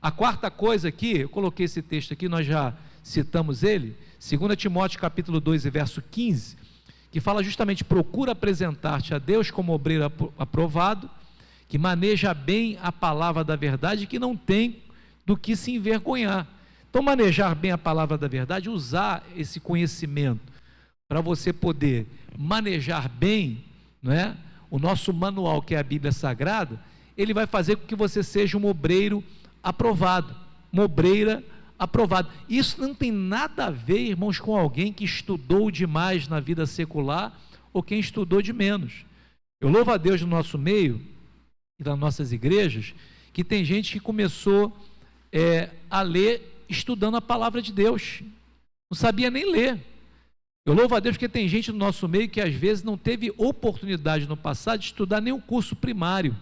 A quarta coisa aqui, eu coloquei esse texto aqui, nós já citamos ele, 2 Timóteo capítulo 2 e verso 15, que fala justamente: procura apresentar-te a Deus como obreiro aprovado, que maneja bem a palavra da verdade, que não tem do que se envergonhar. Então, manejar bem a palavra da verdade, usar esse conhecimento para você poder manejar bem, não é? O nosso manual, que é a Bíblia Sagrada, ele vai fazer com que você seja um obreiro aprovado, uma obreira aprovada. Isso não tem nada a ver, irmãos, com alguém que estudou demais na vida secular ou quem estudou de menos. Eu louvo a Deus no nosso meio e nas nossas igrejas, que tem gente que começou a ler estudando a palavra de Deus, não sabia nem ler. Eu louvo a Deus porque tem gente no nosso meio que às vezes não teve oportunidade no passado de estudar nenhum curso primário,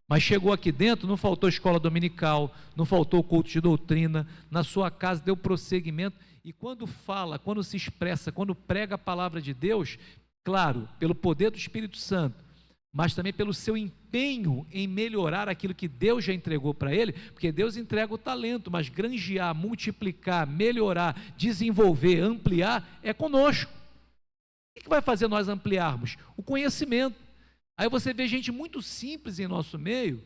mas chegou aqui dentro, não faltou escola dominical, não faltou culto de doutrina, na sua casa deu prosseguimento, e quando fala, quando se expressa, quando prega a palavra de Deus, claro, pelo poder do Espírito Santo, mas também pelo seu empenho em melhorar aquilo que Deus já entregou para ele, porque Deus entrega o talento, mas granjear, multiplicar, melhorar, desenvolver, ampliar, é conosco. O que vai fazer nós ampliarmos? O conhecimento. Aí você vê gente muito simples em nosso meio,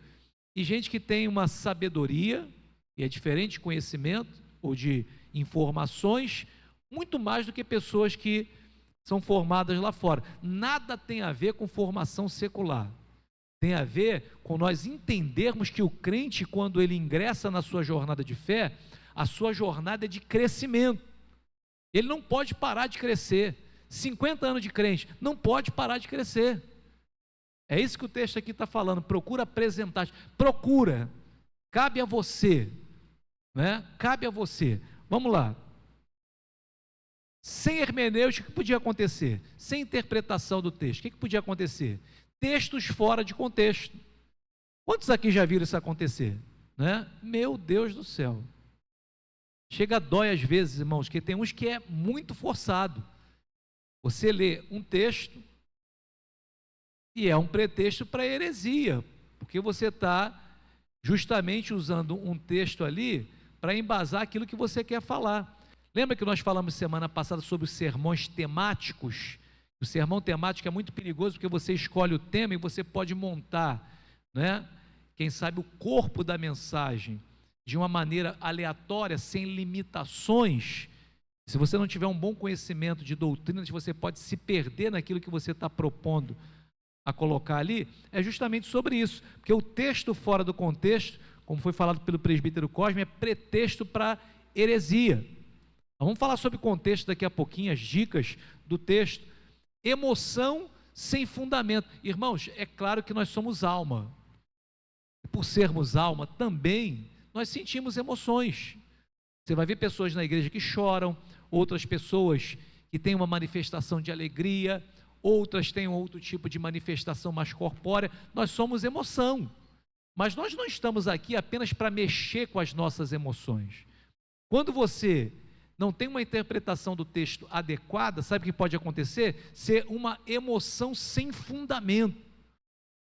e gente que tem uma sabedoria, e é diferente de conhecimento, ou de informações, muito mais do que pessoas que são formadas lá fora. Nada tem a ver com formação secular, tem a ver com nós entendermos que o crente, quando ele ingressa na sua jornada de fé, a sua jornada é de crescimento, ele não pode parar de crescer. 50 anos de crente, não pode parar de crescer. É isso que o texto aqui está falando. Procura apresentar, procura, cabe a você, né? Cabe a você. Vamos lá. Sem hermenêutica, o que podia acontecer? Sem interpretação do texto, o que podia acontecer? Textos fora de contexto. Quantos aqui já viram isso acontecer? Né? Meu Deus do céu. Chega a dói às vezes, irmãos, que tem uns que é muito forçado. Você lê um texto e é um pretexto para heresia, porque você está justamente usando um texto ali para embasar aquilo que você quer falar. Lembra que nós falamos semana passada sobre os sermões temáticos? O sermão temático é muito perigoso, porque você escolhe o tema e você pode montar, né? Quem sabe o corpo da mensagem de uma maneira aleatória, sem limitações. Se você não tiver um bom conhecimento de doutrinas, você pode se perder naquilo que você está propondo a colocar ali. É justamente sobre isso, porque o texto fora do contexto, como foi falado pelo presbítero Cosme, é pretexto para heresia. Vamos falar sobre contexto daqui a pouquinho, as dicas do texto. Emoção sem fundamento. Irmãos, é claro que nós somos alma. Por sermos alma, também nós sentimos emoções. Você vai ver pessoas na igreja que choram, outras pessoas que têm uma manifestação de alegria, outras têm outro tipo de manifestação mais corpórea. Nós somos emoção. Mas nós não estamos aqui apenas para mexer com as nossas emoções. Quando você não tem uma interpretação do texto adequada, sabe o que pode acontecer? Ser uma emoção sem fundamento.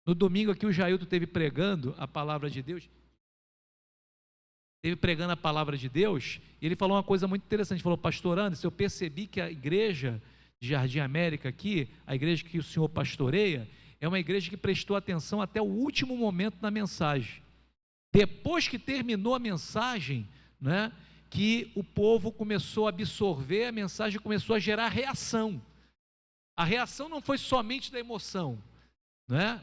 No domingo aqui o Jailton esteve pregando a palavra de Deus, e ele falou uma coisa muito interessante. Ele falou: pastor Anderson, eu percebi que a igreja de Jardim América aqui, a igreja que o senhor pastoreia, é uma igreja que prestou atenção até o último momento na mensagem. Depois que terminou a mensagem, né, que o povo começou a absorver a mensagem, começou a gerar reação. A reação não foi somente da emoção, né?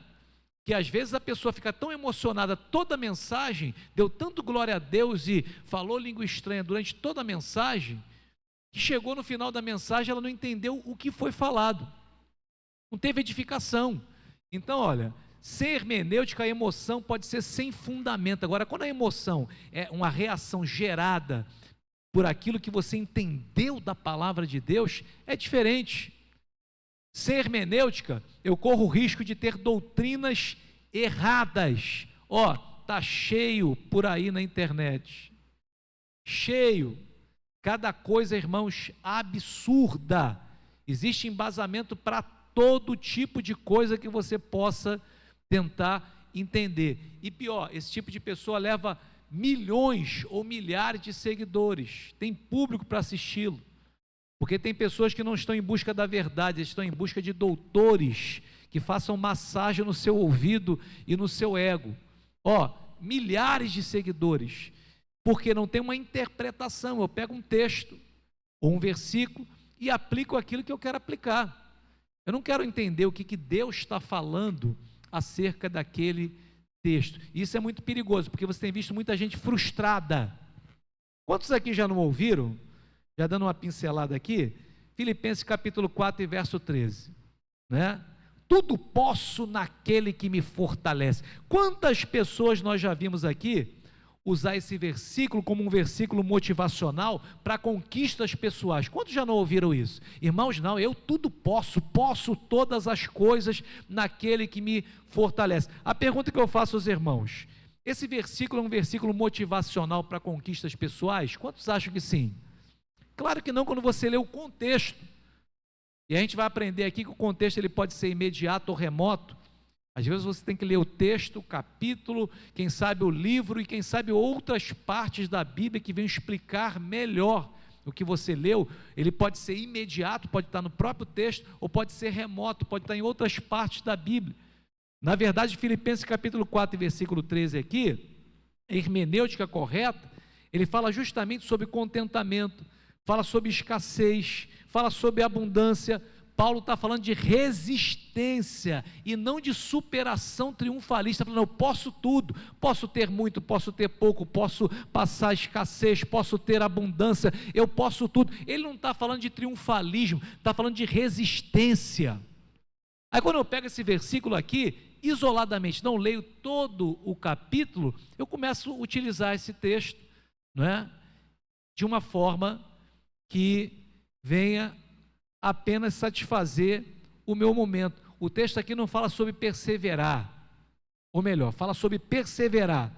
Que às vezes a pessoa fica tão emocionada, toda a mensagem, deu tanto glória a Deus e falou língua estranha durante toda a mensagem, que chegou no final da mensagem, ela não entendeu o que foi falado, não teve edificação. Então, olha, sem hermenêutica, a emoção pode ser sem fundamento. Agora, quando a emoção é uma reação gerada por aquilo que você entendeu da palavra de Deus, é diferente. Sem hermenêutica, eu corro o risco de ter doutrinas erradas. Está cheio por aí na internet, cheio, cada coisa, irmãos, absurda. Existe embasamento para todo tipo de coisa que você possa tentar entender. E pior, esse tipo de pessoa leva milhões ou milhares de seguidores, tem público para assisti-lo, porque tem pessoas que não estão em busca da verdade, estão em busca de doutores que façam massagem no seu ouvido e no seu ego. Milhares de seguidores, porque não tem uma interpretação. Eu pego um texto ou um versículo e aplico aquilo que eu quero aplicar. Eu não quero entender o que Deus está falando acerca daquele texto. Isso é muito perigoso, porque você tem visto muita gente frustrada. Quantos aqui já não ouviram? Já dando uma pincelada aqui, Filipenses capítulo 4 e verso 13, né? Tudo posso naquele que me fortalece. Quantas pessoas nós já vimos aqui usar esse versículo como um versículo motivacional para conquistas pessoais? Quantos já não ouviram isso? Irmãos, não, eu tudo posso todas as coisas naquele que me fortalece. A pergunta que eu faço aos irmãos, esse versículo é um versículo motivacional para conquistas pessoais? Quantos acham que sim? Claro que não, quando você lê o contexto. E a gente vai aprender aqui que o contexto ele pode ser imediato ou remoto. Às vezes você tem que ler o texto, o capítulo, quem sabe o livro e quem sabe outras partes da Bíblia que vêm explicar melhor o que você leu. Ele pode ser imediato, pode estar no próprio texto, ou pode ser remoto, pode estar em outras partes da Bíblia. Na verdade, Filipenses capítulo 4 versículo 13 aqui, a hermenêutica correta, ele fala justamente sobre contentamento, fala sobre escassez, fala sobre abundância. Paulo está falando de resistência e não de superação triunfalista, falando, eu posso tudo, posso ter muito, posso ter pouco, posso passar escassez, posso ter abundância, eu posso tudo. Ele não está falando de triunfalismo, está falando de resistência. Aí quando eu pego esse versículo aqui, isoladamente, não leio todo o capítulo, eu começo a utilizar esse texto, não é? De uma forma que venha apenas satisfazer o meu momento. O texto aqui não fala sobre perseverar, ou melhor, fala sobre perseverar,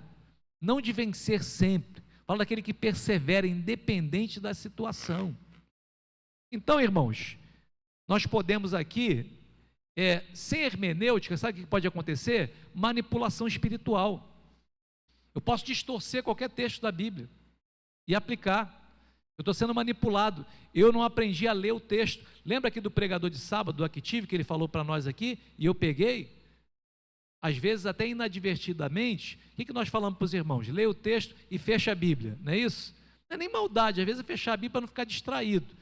não de vencer sempre, fala daquele que persevera independente da situação. Então, irmãos, nós podemos aqui, sem hermenêutica, sabe o que pode acontecer? Manipulação espiritual. Eu posso distorcer qualquer texto da Bíblia e aplicar. Eu estou sendo manipulado, eu não aprendi a ler o texto. Lembra aqui do pregador de sábado, do Active, que ele falou para nós aqui, e eu peguei? Às vezes até inadvertidamente, o que nós falamos para os irmãos? Leia o texto e fecha a Bíblia, não é isso? Não é nem maldade, às vezes é fechar a Bíblia para não ficar distraído.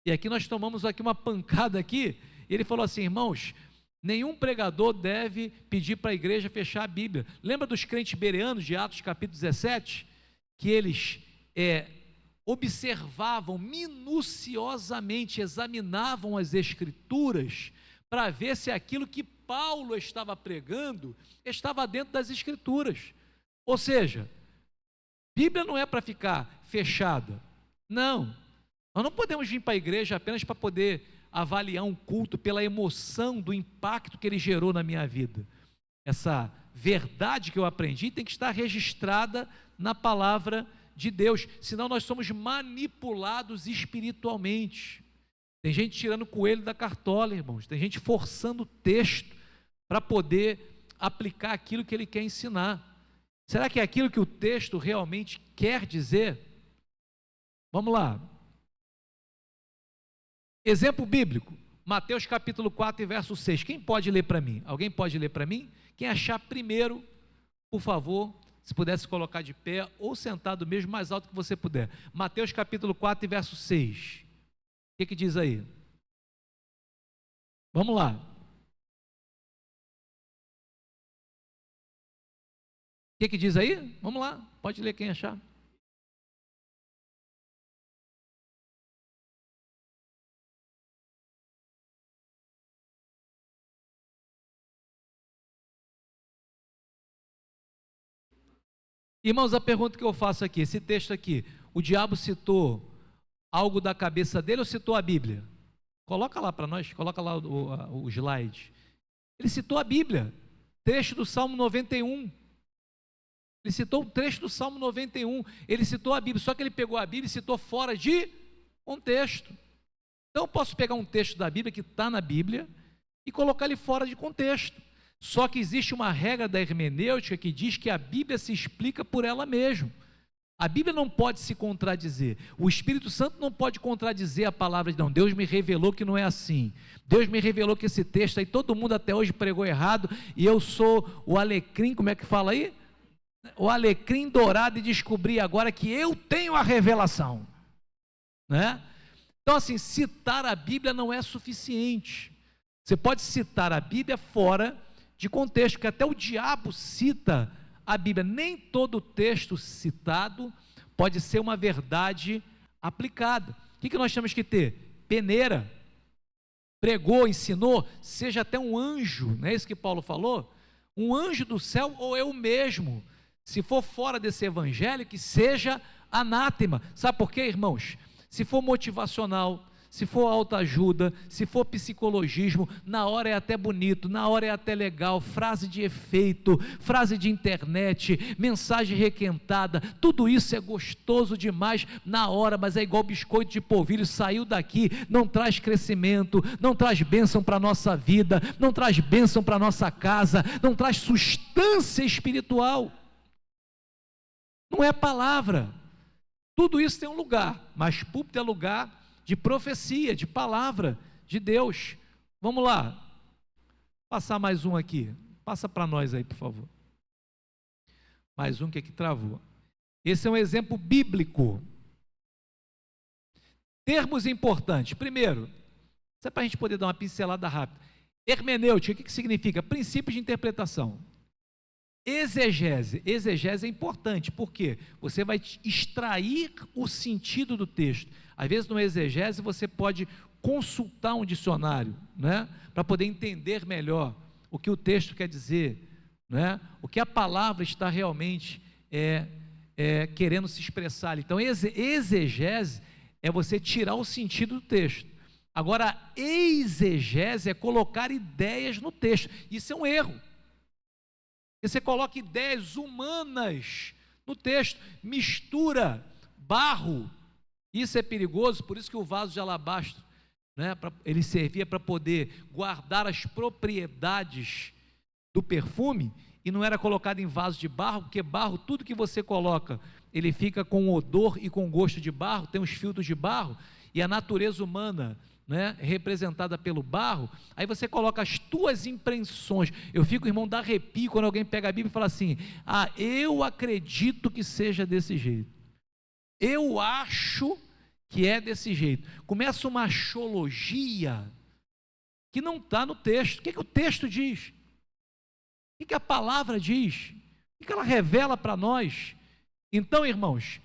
E aqui nós tomamos aqui uma pancada aqui, e ele falou assim, irmãos, nenhum pregador deve pedir para a igreja fechar a Bíblia. Lembra dos crentes bereanos de Atos capítulo 17? Que eles observavam minuciosamente, examinavam as escrituras para ver se aquilo que Paulo estava pregando estava dentro das escrituras. Ou seja, Bíblia não é para ficar fechada, não. Nós não podemos vir para a igreja apenas para poder avaliar um culto pela emoção do impacto que ele gerou na minha vida. Essa verdade que eu aprendi tem que estar registrada na palavra de Deus, senão nós somos manipulados espiritualmente. Tem gente tirando coelho da cartola, irmãos, tem gente forçando o texto para poder aplicar aquilo que ele quer ensinar. Será que é aquilo que o texto realmente quer dizer? Vamos lá. Exemplo bíblico, Mateus capítulo 4 e verso 6. Quem pode ler para mim? Alguém pode ler para mim? Quem achar primeiro, por favor, se pudesse colocar de pé ou sentado mesmo, mais alto que você puder. Mateus capítulo 4 e verso 6. O que diz aí? Vamos lá. O que diz aí? Vamos lá, pode ler quem achar. Irmãos, a pergunta que eu faço aqui, esse texto aqui, o diabo citou algo da cabeça dele ou citou a Bíblia? Coloca lá para nós, coloca lá o slide. Ele citou a Bíblia, trecho do Salmo 91. Ele citou um trecho do Salmo 91, ele citou a Bíblia, só que ele pegou a Bíblia e citou fora de contexto. Então eu posso pegar um texto da Bíblia que está na Bíblia e colocar ele fora de contexto. Só que existe uma regra da hermenêutica que diz que a Bíblia se explica por ela mesma. A Bíblia não pode se contradizer, o Espírito Santo não pode contradizer a palavra de Deus. Deus me revelou que não é assim, Deus me revelou que esse texto aí, todo mundo até hoje pregou errado, e eu sou o alecrim, como é que fala aí? O alecrim dourado, e descobri agora que eu tenho a revelação, né? Então assim, citar a Bíblia não é suficiente. Você pode citar a Bíblia fora de contexto, que até o diabo cita a Bíblia. Nem todo texto citado pode ser uma verdade aplicada. O que nós temos que ter? Peneira. Pregou, ensinou, seja até um anjo, não é isso que Paulo falou? Um anjo do céu ou eu mesmo. Se for fora desse evangelho, que seja anátema. Sabe por quê, irmãos? Se for motivacional, se for autoajuda, se for psicologismo, na hora é até bonito, na hora é até legal, frase de efeito, frase de internet, mensagem requentada, tudo isso é gostoso demais na hora, mas é igual biscoito de polvilho, saiu daqui, não traz crescimento, não traz bênção para a nossa vida, não traz bênção para a nossa casa, não traz sustância espiritual, não é palavra. Tudo isso tem um lugar, mas púlpito é lugar de profecia, de palavra de Deus. Vamos lá, passar mais um aqui, passa para nós aí, por favor, mais um que aqui travou. Esse é um exemplo bíblico. Termos importantes. Primeiro, isso é para a gente poder dar uma pincelada rápida. Hermenêutica, o que significa? Princípios de interpretação. Exegese é importante, porque você vai extrair o sentido do texto. Às vezes no exegese você pode consultar um dicionário, né, para poder entender melhor o que o texto quer dizer, né, o que a palavra está realmente querendo se expressar. Então exegese é você tirar o sentido do texto. Agora exegese é colocar ideias no texto. Isso é um erro. Você coloca ideias humanas no texto, mistura barro, isso é perigoso. Por isso que o vaso de alabastro, né, ele servia para poder guardar as propriedades do perfume, e não era colocado em vaso de barro, porque barro, tudo que você coloca, ele fica com odor e com gosto de barro, tem os filtros de barro, e a natureza humana, né, representada pelo barro, aí você coloca as tuas impressões. Eu fico, irmão, dá arrepio quando alguém pega a Bíblia e fala assim: ah, eu acredito que seja desse jeito, eu acho que é desse jeito. Começa uma achologia que não está no texto. O que o texto diz? O que a palavra diz? O que ela revela para nós? Então, irmãos,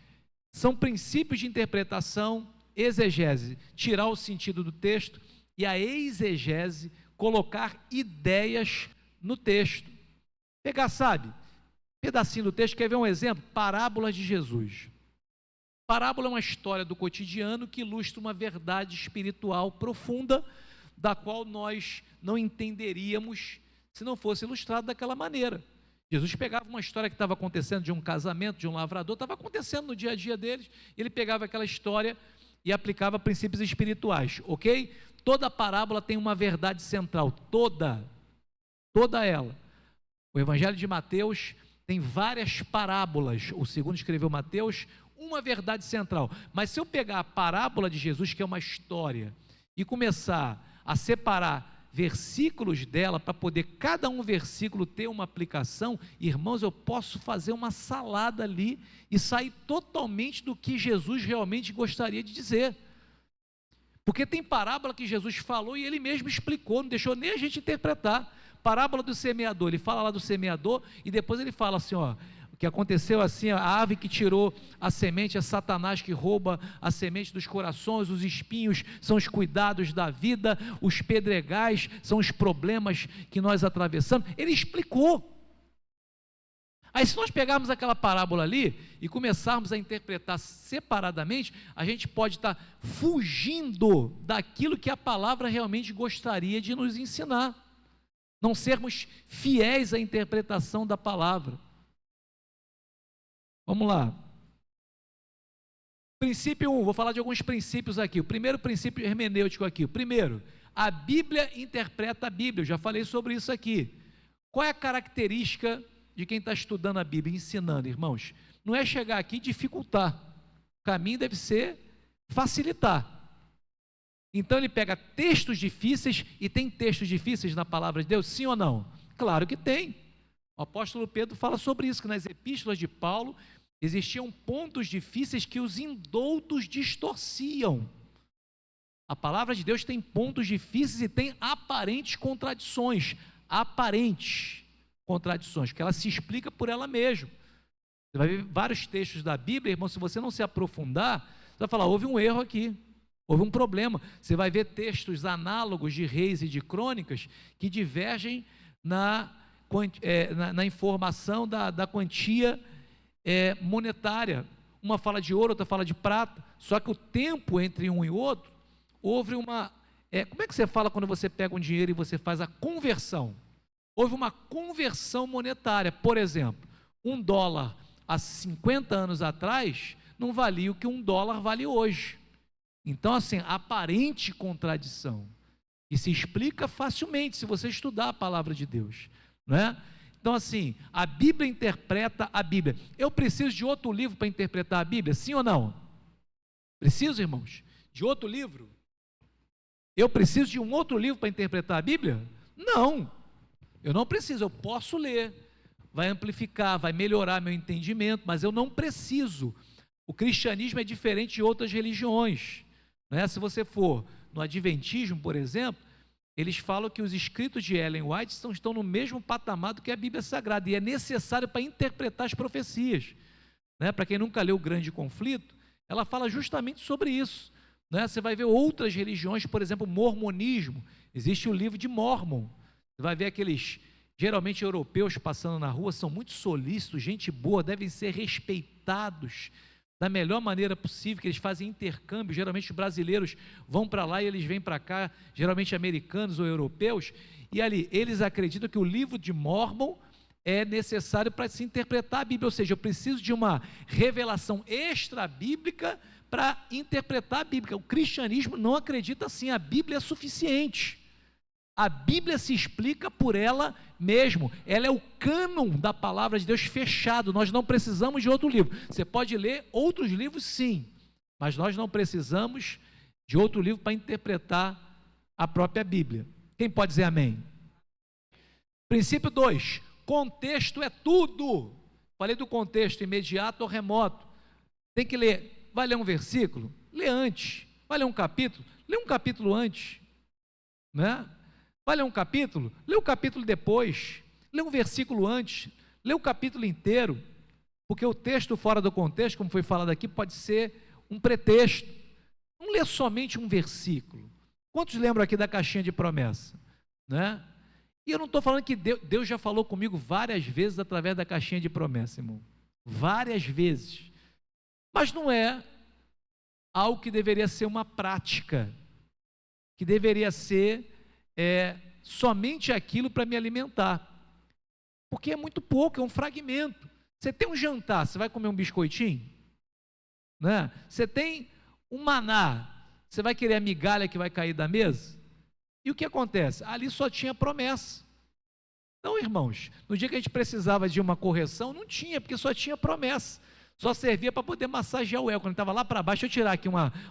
são princípios de interpretação. Exegese, tirar o sentido do texto, e a exegese, colocar ideias no texto. Pegar, sabe, pedacinho do texto. Quer ver um exemplo? Parábolas de Jesus. Parábola é uma história do cotidiano que ilustra uma verdade espiritual profunda, da qual nós não entenderíamos se não fosse ilustrado daquela maneira. Jesus pegava uma história que estava acontecendo de um casamento, de um lavrador, estava acontecendo no dia a dia deles, ele pegava aquela história e aplicava princípios espirituais, ok? Toda parábola tem uma verdade central, toda ela. O Evangelho de Mateus tem várias parábolas, o segundo escreveu Mateus, uma verdade central. Mas se eu pegar a parábola de Jesus, que é uma história, e começar a separar versículos dela, para poder cada um versículo ter uma aplicação, irmãos, eu posso fazer uma salada ali e sair totalmente do que Jesus realmente gostaria de dizer. Porque tem parábola que Jesus falou e ele mesmo explicou, não deixou nem a gente interpretar. Parábola do semeador, ele fala lá do semeador e depois ele fala assim, ó, o que aconteceu assim, a ave que tirou a semente é Satanás que rouba a semente dos corações, os espinhos são os cuidados da vida, os pedregais são os problemas que nós atravessamos. Ele explicou. Aí se nós pegarmos aquela parábola ali e começarmos a interpretar separadamente, a gente pode estar fugindo daquilo que a palavra realmente gostaria de nos ensinar, não sermos fiéis à interpretação da palavra. Vamos lá. Princípio 1, vou falar de alguns princípios aqui. O primeiro princípio hermenêutico aqui. O primeiro, a Bíblia interpreta a Bíblia. Eu já falei sobre isso aqui. Qual é a característica de quem está estudando a Bíblia, ensinando, irmãos? não é chegar aqui e dificultar. O caminho deve ser facilitar. Então ele pega textos difíceis, e tem textos difíceis na palavra de Deus, sim ou não? Claro que tem. O apóstolo Pedro fala sobre isso, que nas epístolas de Paulo existiam pontos difíceis que os indoutos distorciam. A palavra de Deus tem pontos difíceis e tem aparentes contradições, porque ela se explica por ela mesma. Você vai ver vários textos da Bíblia, irmão, se você não se aprofundar, você vai falar, houve um erro aqui, houve um problema. Você vai ver textos análogos de Reis e de Crônicas que divergem na informação da quantia monetária. Uma fala de ouro, outra fala de prata, só que o tempo entre um e outro, houve uma... como é que você fala quando você pega um dinheiro e você faz a conversão? Houve uma conversão monetária. Por exemplo, $1 há 50 anos atrás não valia o que $1 vale hoje. Então, assim, aparente contradição, e se explica facilmente se você estudar a palavra de Deus, não é? Então, assim, a Bíblia interpreta a Bíblia. Eu preciso de outro livro para interpretar a Bíblia, sim ou não? Preciso, irmãos, de outro livro? Eu preciso de um outro livro para interpretar a Bíblia? Não, eu não preciso, eu posso ler, vai amplificar, vai melhorar meu entendimento, mas eu não preciso. O cristianismo é diferente de outras religiões, né? Se você for no Adventismo, por exemplo, eles falam que os escritos de Ellen White estão no mesmo patamar do que a Bíblia Sagrada, e é necessário para interpretar as profecias, né? Para quem nunca leu O Grande Conflito, ela fala justamente sobre isso, né? Você vai ver outras religiões, por exemplo, o mormonismo, existe o livro de Mórmon, você vai ver aqueles, geralmente europeus passando na rua, são muito solícitos, gente boa, devem ser respeitados da melhor maneira possível, que eles fazem intercâmbio, geralmente os brasileiros vão para lá e eles vêm para cá, geralmente americanos ou europeus, e ali eles acreditam que o livro de Mórmon é necessário para se interpretar a Bíblia, ou seja, eu preciso de uma revelação extra-bíblica para interpretar a Bíblia. O cristianismo não acredita assim, a Bíblia é suficiente. A Bíblia se explica por ela mesmo, ela é o cânon da palavra de Deus fechado, nós não precisamos de outro livro. Você pode ler outros livros sim, mas nós não precisamos de outro livro para interpretar a própria Bíblia. Quem pode dizer amém? Princípio 2, contexto é tudo. Falei do contexto imediato ou remoto. Tem que ler, vai ler um versículo? Lê antes. Vai ler um capítulo? Lê um capítulo antes, né? Vai ler um capítulo? Lê o capítulo depois, lê um versículo antes, lê o capítulo inteiro, porque o texto fora do contexto, como foi falado aqui, pode ser um pretexto. Não lê somente um versículo. Quantos lembram aqui da caixinha de promessa? Né? E eu não estou falando que Deus já falou comigo várias vezes através da caixinha de promessa, irmão. Várias vezes. Mas não é algo que deveria ser uma prática, que deveria ser somente aquilo para me alimentar, porque é muito pouco, é um fragmento. Você tem um jantar, você vai comer um biscoitinho, né? Você tem um maná, você vai querer a migalha que vai cair da mesa? E o que acontece? Ali só tinha promessa. Então, irmãos, no dia que a gente precisava de uma correção, não tinha, porque só tinha promessa, só servia para poder massagear o ego. Quando estava lá para baixo, eu tirar aqui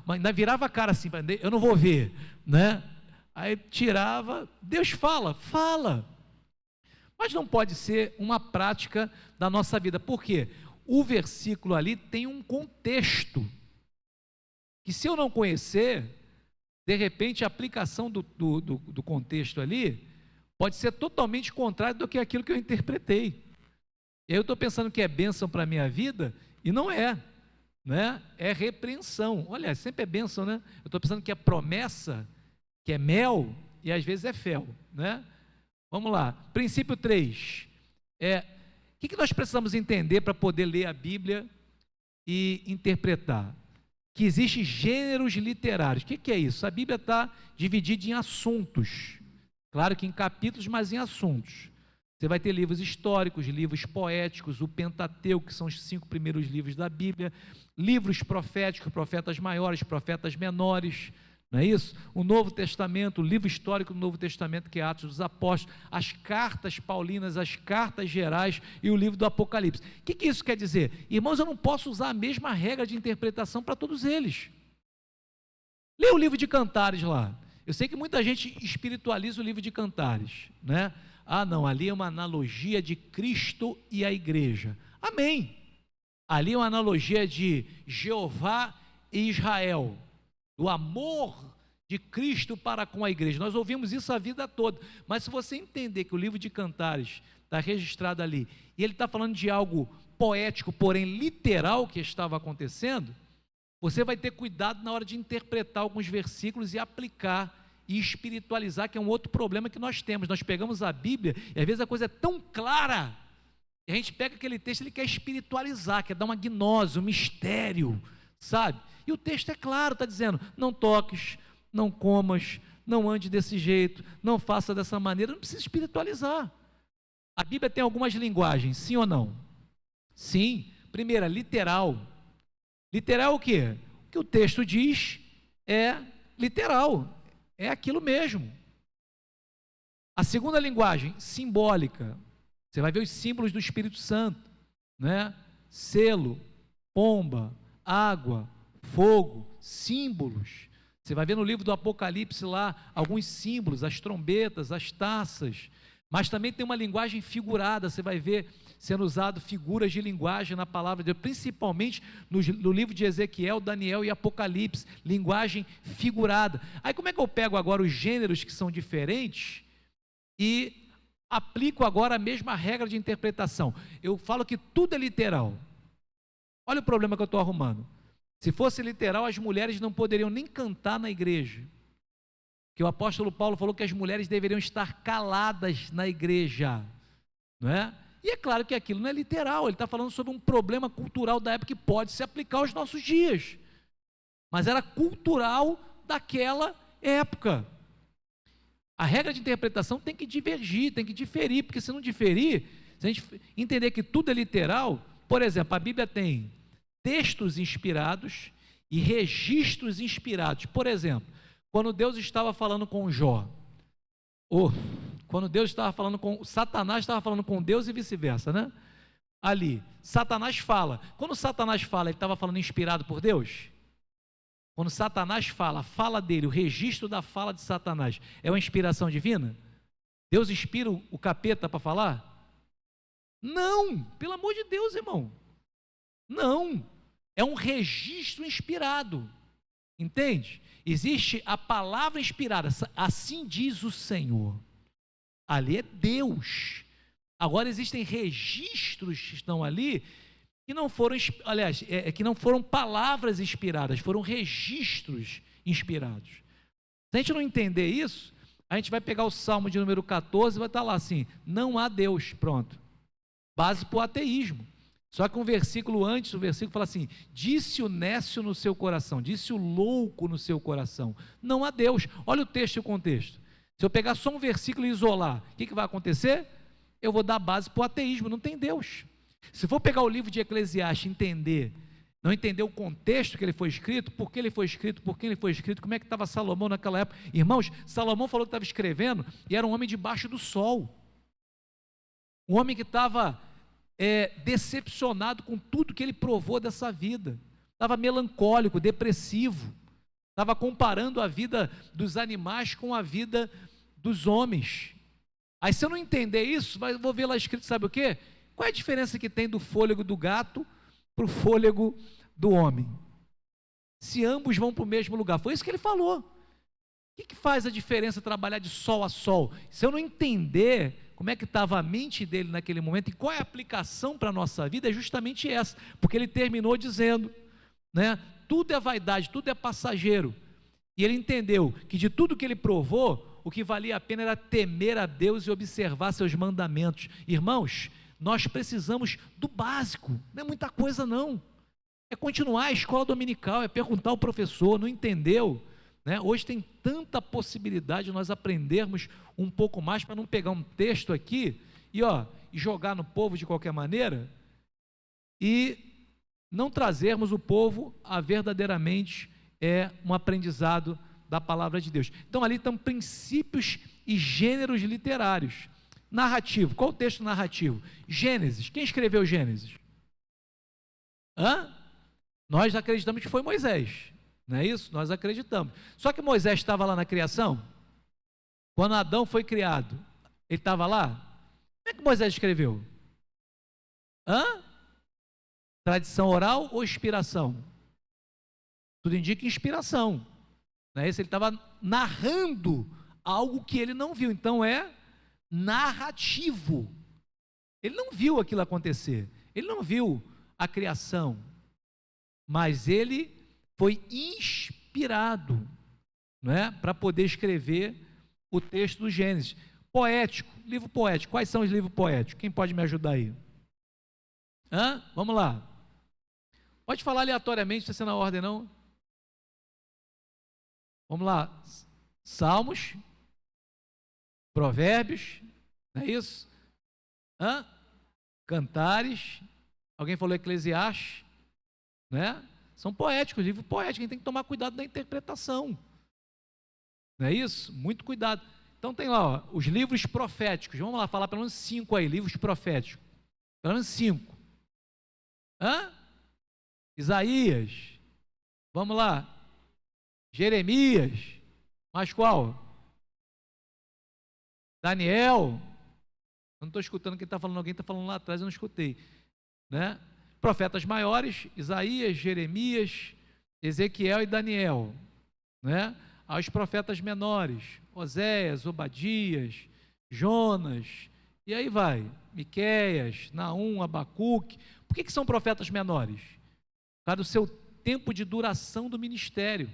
ainda virava a cara assim, eu não vou ver, né? Aí tirava, Deus fala, mas não pode ser uma prática da nossa vida, por quê? O versículo ali tem um contexto, que se eu não conhecer, de repente a aplicação do contexto ali, pode ser totalmente contrário do que aquilo que eu interpretei, e aí eu estou pensando que é bênção para a minha vida, e não é, né? É repreensão, olha, sempre é bênção, né? Eu estou pensando que é promessa, que é mel, e às vezes é fel, né? Vamos lá, princípio 3, o que nós precisamos entender para poder ler a Bíblia e interpretar? Que existem gêneros literários. O que é isso? A Bíblia está dividida em assuntos, claro que em capítulos, mas em assuntos. Você vai ter livros históricos, livros poéticos, o Pentateuco, que são os 5 primeiros livros da Bíblia, livros proféticos, profetas maiores, profetas menores, não é isso? O Novo Testamento, o livro histórico do Novo Testamento, que é Atos dos Apóstolos, as cartas paulinas, as cartas gerais e o livro do Apocalipse. O que isso quer dizer? Irmãos, eu não posso usar a mesma regra de interpretação para todos eles. Lê o livro de Cantares lá. Eu sei que muita gente espiritualiza o livro de Cantares, né? Ah, não, ali é uma analogia de Cristo e a igreja. Amém. Ali é uma analogia de Jeová e Israel, do amor de Cristo para com a igreja. Nós ouvimos isso a vida toda, mas se você entender que o livro de Cantares está registrado ali, e ele está falando de algo poético, porém literal que estava acontecendo, você vai ter cuidado na hora de interpretar alguns versículos e aplicar e espiritualizar, que é um outro problema que nós temos. Nós pegamos a Bíblia e às vezes a coisa é tão clara, e a gente pega aquele texto, ele quer espiritualizar, quer dar uma gnose, um mistério, sabe? E o texto é claro, está dizendo, não toques, não comas, não ande desse jeito, não faça dessa maneira, não precisa espiritualizar. A Bíblia tem algumas linguagens, sim ou não? Sim. Primeira, literal. Literal é o quê? O que o texto diz é literal, é aquilo mesmo. A segunda linguagem, simbólica. Você vai ver os símbolos do Espírito Santo, né? Selo, pomba, água, fogo, símbolos. Você vai ver no livro do Apocalipse lá alguns símbolos, as trombetas, as taças, mas também tem uma linguagem figurada. Você vai ver sendo usado figuras de linguagem na palavra de Deus, principalmente no livro de Ezequiel, Daniel e Apocalipse, linguagem figurada. Aí como é que eu pego agora os gêneros que são diferentes e aplico agora a mesma regra de interpretação? Eu falo que tudo é literal. Olha o problema que eu estou arrumando. Se fosse literal, as mulheres não poderiam nem cantar na igreja, que o apóstolo Paulo falou que as mulheres deveriam estar caladas na igreja, não é? E é claro que aquilo não é literal, ele está falando sobre um problema cultural da época que pode se aplicar aos nossos dias, mas era cultural daquela época. A regra de interpretação tem que divergir, tem que diferir, porque se não diferir, se a gente entender que tudo é literal, por exemplo, a Bíblia tem textos inspirados e registros inspirados. Por exemplo, quando Deus estava falando com Jó, ou quando Deus estava falando com Satanás, estava falando com Deus e vice-versa, né? Ali, Satanás fala. Quando Satanás fala, ele estava falando inspirado por Deus? Quando Satanás fala, a fala dele, o registro da fala de Satanás, é uma inspiração divina? Deus inspira o capeta para falar? Não, pelo amor de Deus, irmão. Não, é um registro inspirado, entende? Existe a palavra inspirada, assim diz o Senhor, ali é Deus. Agora existem registros que estão ali, que não foram, aliás, que não foram palavras inspiradas, foram registros inspirados. Se a gente não entender isso, a gente vai pegar o Salmo de número 14 e vai estar lá assim, não há Deus, pronto, base para o ateísmo. Só que um versículo antes, o versículo fala assim, disse o nécio no seu coração, disse o louco no seu coração, não há Deus. Olha o texto e o contexto. Se eu pegar só um versículo e isolar, o que vai acontecer? Eu vou dar base para o ateísmo, não tem Deus. Se for pegar o livro de Eclesiastes e entender, não entender o contexto que ele foi escrito, por que ele foi escrito, por quem ele foi escrito, como é que estava Salomão naquela época. Irmãos, Salomão falou que estava escrevendo e era um homem debaixo do sol. Um homem que estava decepcionado com tudo que ele provou dessa vida, estava melancólico, depressivo, estava comparando a vida dos animais com a vida dos homens. Aí se eu não entender isso, vou ver lá escrito, sabe o quê? Qual é a diferença que tem do fôlego do gato para o fôlego do homem? Se ambos vão para o mesmo lugar, foi isso que ele falou. O que faz a diferença trabalhar de sol a sol? Se eu não entender como é que estava a mente dele naquele momento e qual é a aplicação para a nossa vida, é justamente essa, porque ele terminou dizendo, né, tudo é vaidade, tudo é passageiro, e ele entendeu que de tudo que ele provou, o que valia a pena era temer a Deus e observar seus mandamentos. Irmãos, nós precisamos do básico, não é muita coisa não, é continuar a escola dominical, é perguntar ao professor, não entendeu? Né? Hoje tem tanta possibilidade de nós aprendermos um pouco mais, para não pegar um texto aqui e jogar no povo de qualquer maneira e não trazermos o povo a verdadeiramente um aprendizado da palavra de Deus. Então ali estão princípios e gêneros literários. Narrativo, qual o texto narrativo? Gênesis, quem escreveu Gênesis? Nós acreditamos que foi Moisés, não é isso? Nós acreditamos. Só que Moisés estava lá na criação? Quando Adão foi criado, ele estava lá? Como é que Moisés escreveu? Tradição oral ou inspiração? Tudo indica inspiração, não é isso? Ele estava narrando algo que ele não viu, então é narrativo. Ele não viu aquilo acontecer, ele não viu a criação, mas ele foi inspirado, não é? Para poder escrever o texto do Gênesis. Poético, livro poético. Quais são os livros poéticos? Quem pode me ajudar aí? Vamos lá. Pode falar aleatoriamente, não precisa ser na ordem não. Vamos lá. Salmos, Provérbios, não é isso? Cantares, alguém falou Eclesiastes, né? São poéticos, livro poético, a gente tem que tomar cuidado na interpretação, não é isso? Muito cuidado. Então tem lá, ó, os livros proféticos, vamos lá falar pelo menos 5 aí, livros proféticos, pelo menos 5. Isaías, vamos lá, Jeremias, mais qual? Daniel, eu não estou escutando quem está falando, alguém está falando lá atrás, eu não escutei, né? Profetas maiores, Isaías, Jeremias, Ezequiel e Daniel, né? Aos profetas menores, Oséias, Obadias, Jonas, e aí vai, Miqueias, Naum, Abacuque. Por que são profetas menores? Por causa do seu tempo de duração do ministério,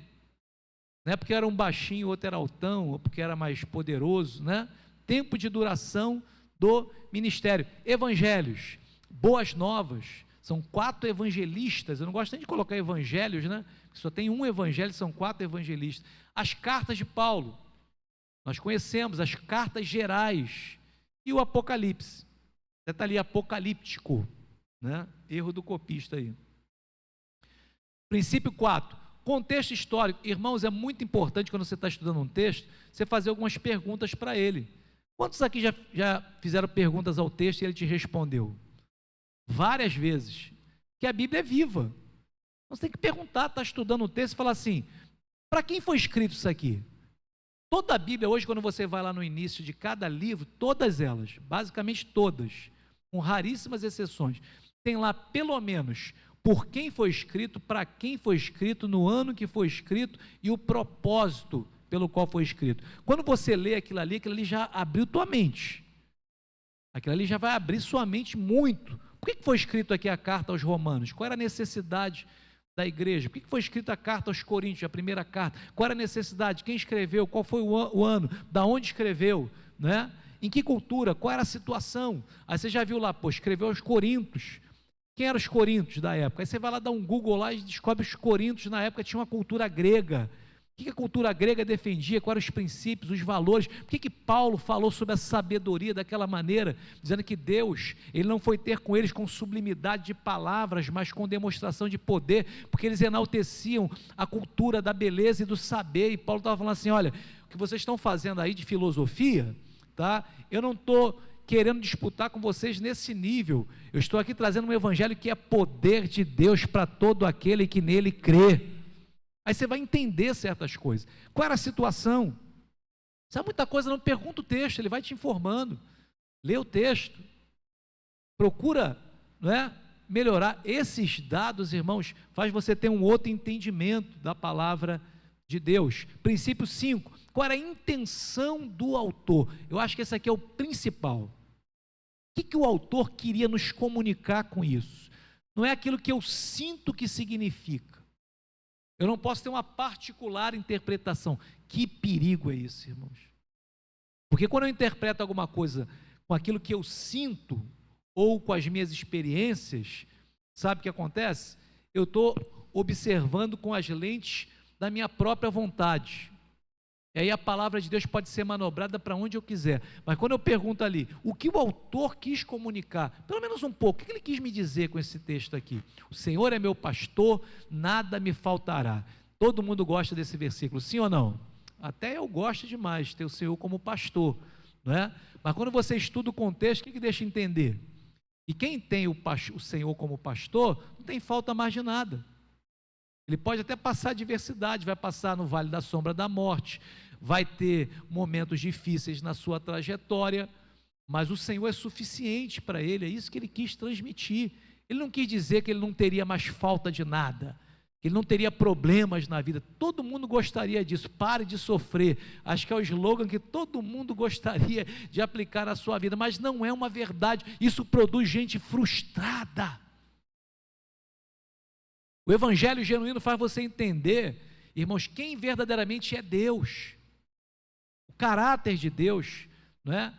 não é porque era um baixinho, outro era altão, ou porque era mais poderoso, né? Tempo de duração do ministério. Evangelhos, boas novas, são 4 evangelistas, eu não gosto nem de colocar evangelhos, né? Só tem um evangelho, são 4 evangelistas. As cartas de Paulo, nós conhecemos as cartas gerais, e o Apocalipse, você está ali apocalíptico, né? Erro do copista aí. Princípio 4, contexto histórico. Irmãos, é muito importante quando você está estudando um texto, você fazer algumas perguntas para ele. Quantos aqui já fizeram perguntas ao texto e ele te respondeu? Várias vezes. Que a Bíblia é viva. Você tem que perguntar, está estudando o texto e falar assim, para quem foi escrito isso aqui? Toda a Bíblia, hoje, quando você vai lá no início de cada livro, todas elas, basicamente todas, com raríssimas exceções, tem lá pelo menos por quem foi escrito, para quem foi escrito, no ano que foi escrito e o propósito pelo qual foi escrito. Quando você lê aquilo ali já abriu tua mente. Aquilo ali já vai abrir sua mente muito. Por que foi escrito aqui a carta aos Romanos? Qual era a necessidade da igreja? Por que foi escrita a carta aos Coríntios, a primeira carta? Qual era a necessidade? Quem escreveu? Qual foi o ano? Da onde escreveu? Né? Em que cultura? Qual era a situação? Aí você já viu lá, escreveu aos Coríntios. Quem eram os coríntios da época? Aí você vai lá dar um Google lá e descobre os coríntios na época tinha uma cultura grega. O que a cultura grega defendia? Quais eram os princípios, os valores? Por que Paulo falou sobre a sabedoria daquela maneira, dizendo que Deus, ele não foi ter com eles com sublimidade de palavras, mas com demonstração de poder, porque eles enalteciam a cultura da beleza e do saber, e Paulo estava falando assim, olha, o que vocês estão fazendo aí de filosofia, tá? Eu não estou querendo disputar com vocês nesse nível, eu estou aqui trazendo um evangelho que é poder de Deus para todo aquele que nele crê. Aí você vai entender certas coisas. Qual era a situação? Sabe muita coisa, não pergunta o texto, ele vai te informando. Lê o texto. Procura, não é, melhorar. Esses dados, irmãos, faz você ter um outro entendimento da palavra de Deus. Princípio 5. Qual era a intenção do autor? Eu acho que esse aqui é o principal. O que o autor queria nos comunicar com isso? Não é aquilo que eu sinto que significa. Eu não posso ter uma particular interpretação. Que perigo é isso, irmãos? Porque quando eu interpreto alguma coisa com aquilo que eu sinto, ou com as minhas experiências, sabe o que acontece? Eu estou observando com as lentes da minha própria vontade. E aí a palavra de Deus pode ser manobrada para onde eu quiser. Mas quando eu pergunto ali, o que o autor quis comunicar, pelo menos um pouco, o que ele quis me dizer com esse texto aqui? O Senhor é meu pastor, nada me faltará. Todo mundo gosta desse versículo, sim ou não? Até eu gosto demais de ter o Senhor como pastor, não é? Mas quando você estuda o contexto, o que deixa entender? E quem tem o Senhor como pastor, não tem falta mais de nada. Ele pode até passar adversidade, vai passar no vale da sombra da morte, vai ter momentos difíceis na sua trajetória, mas o Senhor é suficiente para ele, é isso que ele quis transmitir. Ele não quis dizer que ele não teria mais falta de nada, que ele não teria problemas na vida. Todo mundo gostaria disso. Pare de sofrer. Acho que é o slogan que todo mundo gostaria de aplicar na sua vida, mas não é uma verdade. Isso produz gente frustrada. O evangelho genuíno faz você entender, irmãos, quem verdadeiramente é Deus, o caráter de Deus, não é?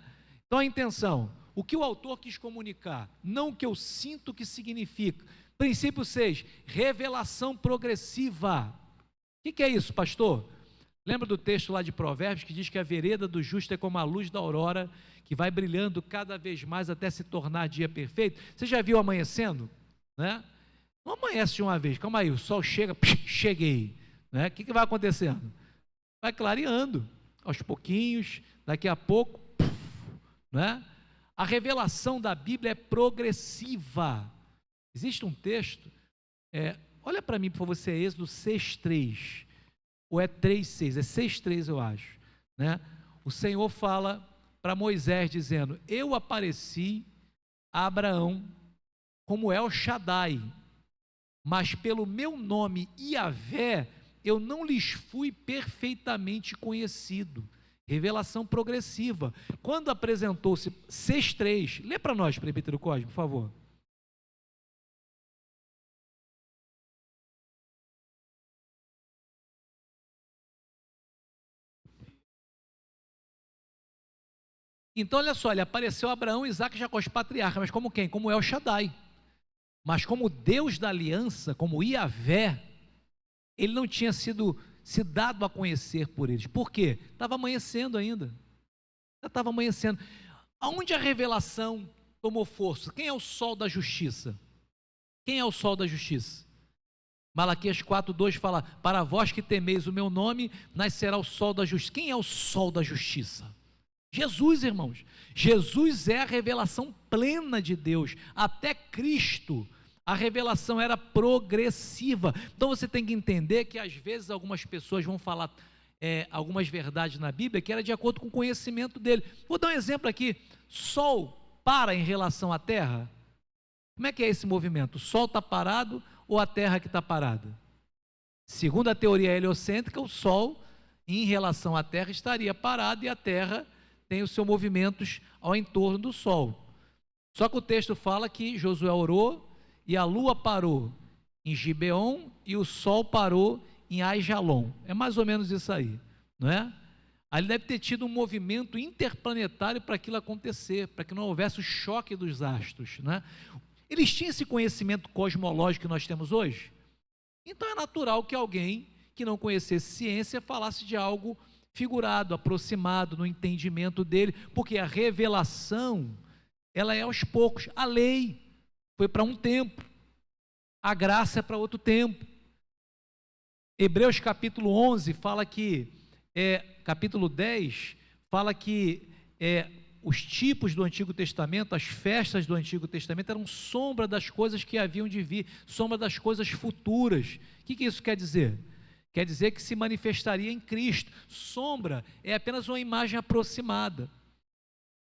Então a intenção, o que o autor quis comunicar, não o que eu sinto que significa. Princípio 6, revelação progressiva. O que é isso, pastor? Lembra do texto lá de Provérbios que diz que a vereda do justo é como a luz da aurora, que vai brilhando cada vez mais até se tornar dia perfeito? Você já viu amanhecendo? Né? Não amanhece de uma vez, calma aí, o sol chega, cheguei. Né? O que vai acontecendo? Vai clareando, aos pouquinhos, daqui a pouco, né? A revelação da Bíblia é progressiva. Existe um texto, olha para mim, por favor, se é Êxodo 6,3, ou é 3,6, é 6,3 eu acho, né? O Senhor fala para Moisés dizendo, eu apareci a Abraão como El Shaddai, mas pelo meu nome Iavé, eu não lhes fui perfeitamente conhecido. Revelação progressiva. Quando apresentou-se 6,3, lê para nós, presbítero Cosme, por favor. Então, olha só, ele apareceu Abraão, Isaac e Jacó, os patriarcas, mas como quem? Como El Shaddai. Mas como Deus da aliança, como Iavé, ele não tinha se dado a conhecer por eles. Por quê? Estava amanhecendo ainda. Estava amanhecendo. Aonde a revelação tomou força? Quem é o sol da justiça? Quem é o sol da justiça? Malaquias 4,2 fala, para vós que temeis o meu nome, nascerá o sol da justiça. Quem é o sol da justiça? Jesus, irmãos. Jesus é a revelação plena de Deus. Até Cristo, a revelação era progressiva. Então você tem que entender que às vezes algumas pessoas vão falar algumas verdades na Bíblia que era de acordo com o conhecimento dele. Vou dar um exemplo aqui. Sol para em relação à Terra? Como é que é esse movimento? O Sol está parado ou a Terra que está parada? Segundo a teoria heliocêntrica, o Sol em relação à Terra estaria parado e a Terra tem os seus movimentos ao entorno do Sol. Só que o texto fala que Josué orou e a lua parou em Gibeon e o sol parou em Aijalon. É mais ou menos isso aí, não é? Aí ele deve ter tido um movimento interplanetário para aquilo acontecer, para que não houvesse o choque dos astros, né? Eles tinham esse conhecimento cosmológico que nós temos hoje? Então é natural que alguém que não conhecesse ciência falasse de algo figurado, aproximado no entendimento dele, porque a revelação, ela é aos poucos. A lei foi para um tempo, a graça é para outro tempo. Hebreus capítulo 11 fala que, capítulo 10, fala que os tipos do Antigo Testamento, as festas do Antigo Testamento eram sombra das coisas que haviam de vir, sombra das coisas futuras. O que isso quer dizer? Quer dizer que se manifestaria em Cristo. Sombra é apenas uma imagem aproximada.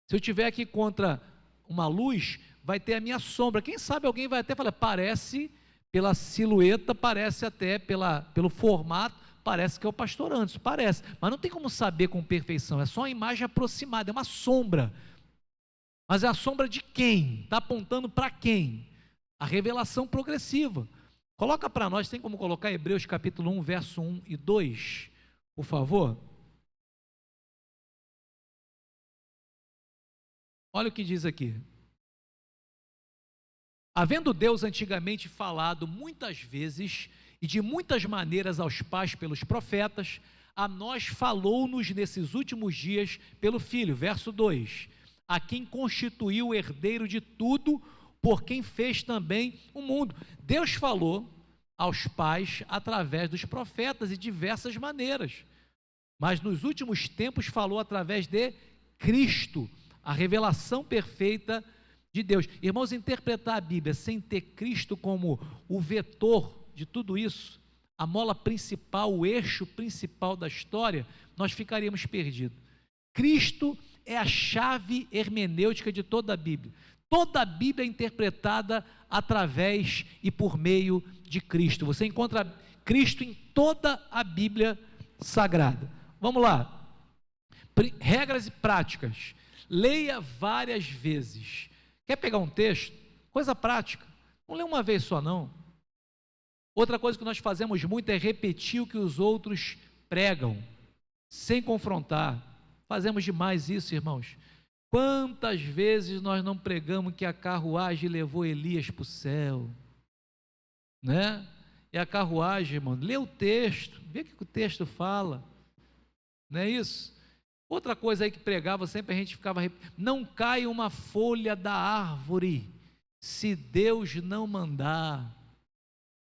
Se eu estiver aqui contra uma luz, vai ter a minha sombra. Quem sabe alguém vai até falar, parece, pela silhueta, parece até pelo formato, parece que é o pastor Anderson, parece. Mas não tem como saber com perfeição, é só uma imagem aproximada, é uma sombra. Mas é a sombra de quem? Está apontando para quem? A revelação progressiva. Coloca para nós, tem como colocar Hebreus capítulo 1, verso 1 e 2, por favor? Olha o que diz aqui. Havendo Deus antigamente falado muitas vezes e de muitas maneiras aos pais pelos profetas, a nós falou-nos nesses últimos dias pelo Filho, verso 2, a quem constituiu o herdeiro de tudo, por quem fez também o mundo. Deus falou aos pais através dos profetas e diversas maneiras. Mas nos últimos tempos falou através de Cristo, a revelação perfeita de Deus. Irmãos, interpretar a Bíblia sem ter Cristo como o vetor de tudo isso, a mola principal, o eixo principal da história, nós ficaríamos perdidos. Cristo é a chave hermenêutica de toda a Bíblia. Toda a Bíblia é interpretada através e por meio de Cristo. Você encontra Cristo em toda a Bíblia Sagrada. Vamos lá. Regras e práticas. Leia várias vezes. Quer pegar um texto? Coisa prática. Não lê uma vez só, não. Outra coisa que nós fazemos muito é repetir o que os outros pregam, sem confrontar. Fazemos demais isso, irmãos. Quantas vezes nós não pregamos que a carruagem levou Elias para o céu, né? E a carruagem, irmão, lê o texto, vê o que o texto fala, não é isso? Outra coisa aí que pregava, sempre a gente ficava, não cai uma folha da árvore, se Deus não mandar.